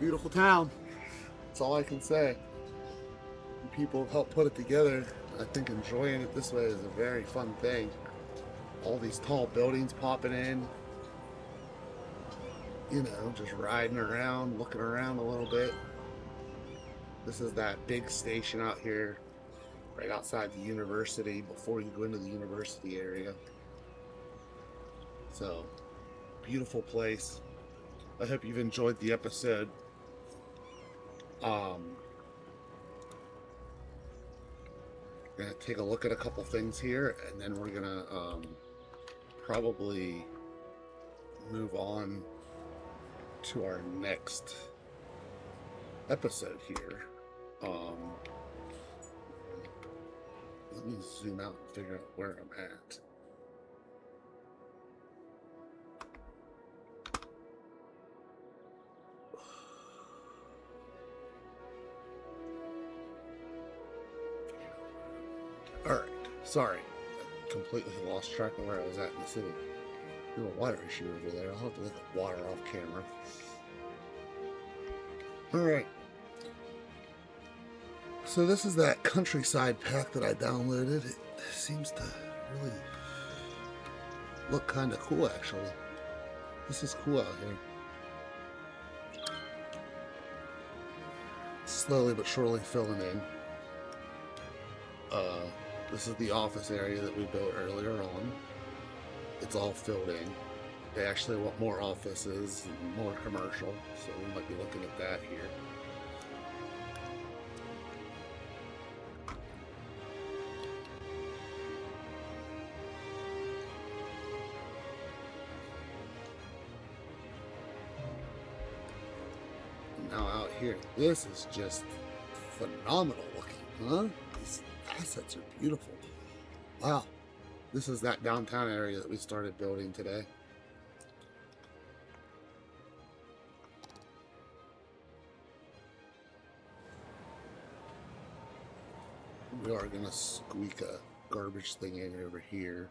Beautiful town. That's all I can say. People have helped put it together. I think enjoying it this way is a very fun thing. All these tall buildings popping in. You know, just riding around, looking around a little bit. This is that big station out here, right outside the university, before you go into the university area. So, beautiful place. I hope you've enjoyed the episode. Gonna take a look at a couple things here, and then we're gonna probably move on to our next episode here. Let me zoom out and figure out where I'm at. Alright, sorry. I completely lost track of where I was at in the city. There's a water issue over there. I'll have to look at water off camera. Alright. So this is that countryside pack that I downloaded. It seems to really look kind of cool, actually. This is cool out here. Slowly but surely filling in. This is the office area that we built earlier on. It's all filled in. They actually want more offices and more commercial, so we might be looking at that here. Now out here, this is just phenomenal looking, huh? These assets are beautiful. Wow. This is that downtown area that we started building today. We are going to squeak a garbage thing in over here.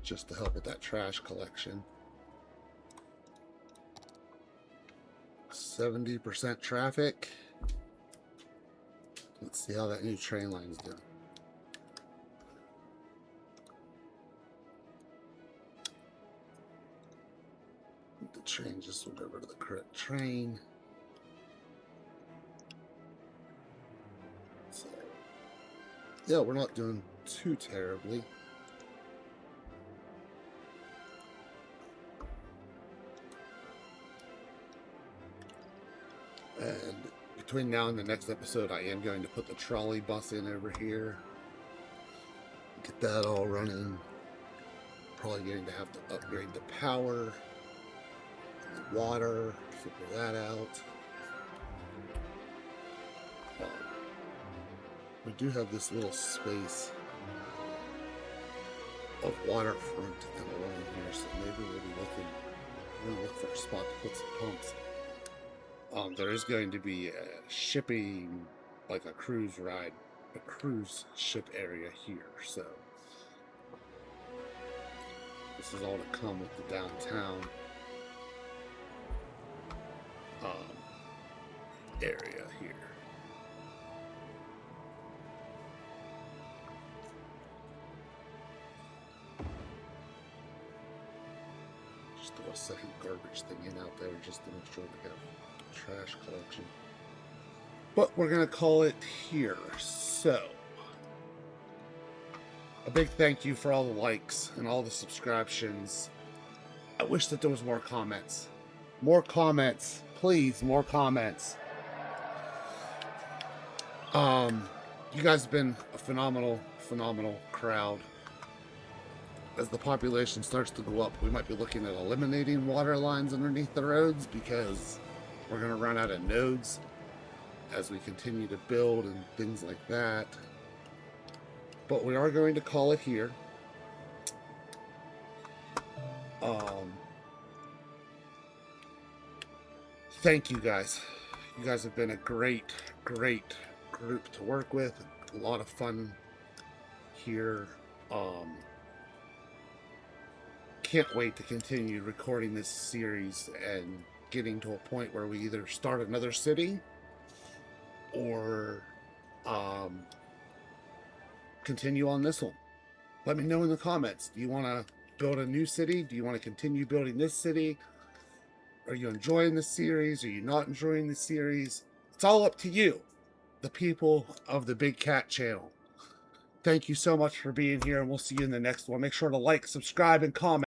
Just to help with that trash collection. 70% traffic. Let's see how that new train line's doing. The train just went over to the correct train. So, yeah, we're not doing too terribly. And between now and the next episode, I am going to put the trolley bus in over here. Get that all running. Probably going to have to upgrade the power, the water, figure that out. We do have this little space of waterfront and along here, so maybe we'll be look for a spot to put some pumps. There is going to be a shipping, like a cruise ship area here, so this is all to come with the downtown area here. Just throw a second garbage thing in out there just to make sure we have trash collection. But we're going to call it here. So, a big thank you for all the likes and all the subscriptions. I wish that there was more comments. More comments. Please, more comments. You guys have been a phenomenal crowd. As the population starts to go up, we might be looking at eliminating water lines underneath the roads because we're going to run out of nodes as we continue to build and things like that. But we are going to call it here. Thank you guys. You guys have been a great group to work with. A lot of fun here. Can't wait to continue recording this series and getting to a point where we either start another city or continue on this one. Let me know in the comments. Do you want to build a new city? Do you want to continue building this city? Are you enjoying the series? Are you not enjoying the series? It's all up to you, the people of the Big Cat channel. Thank you so much for being here, and we'll see you in the next one. Make sure to like, subscribe, and comment.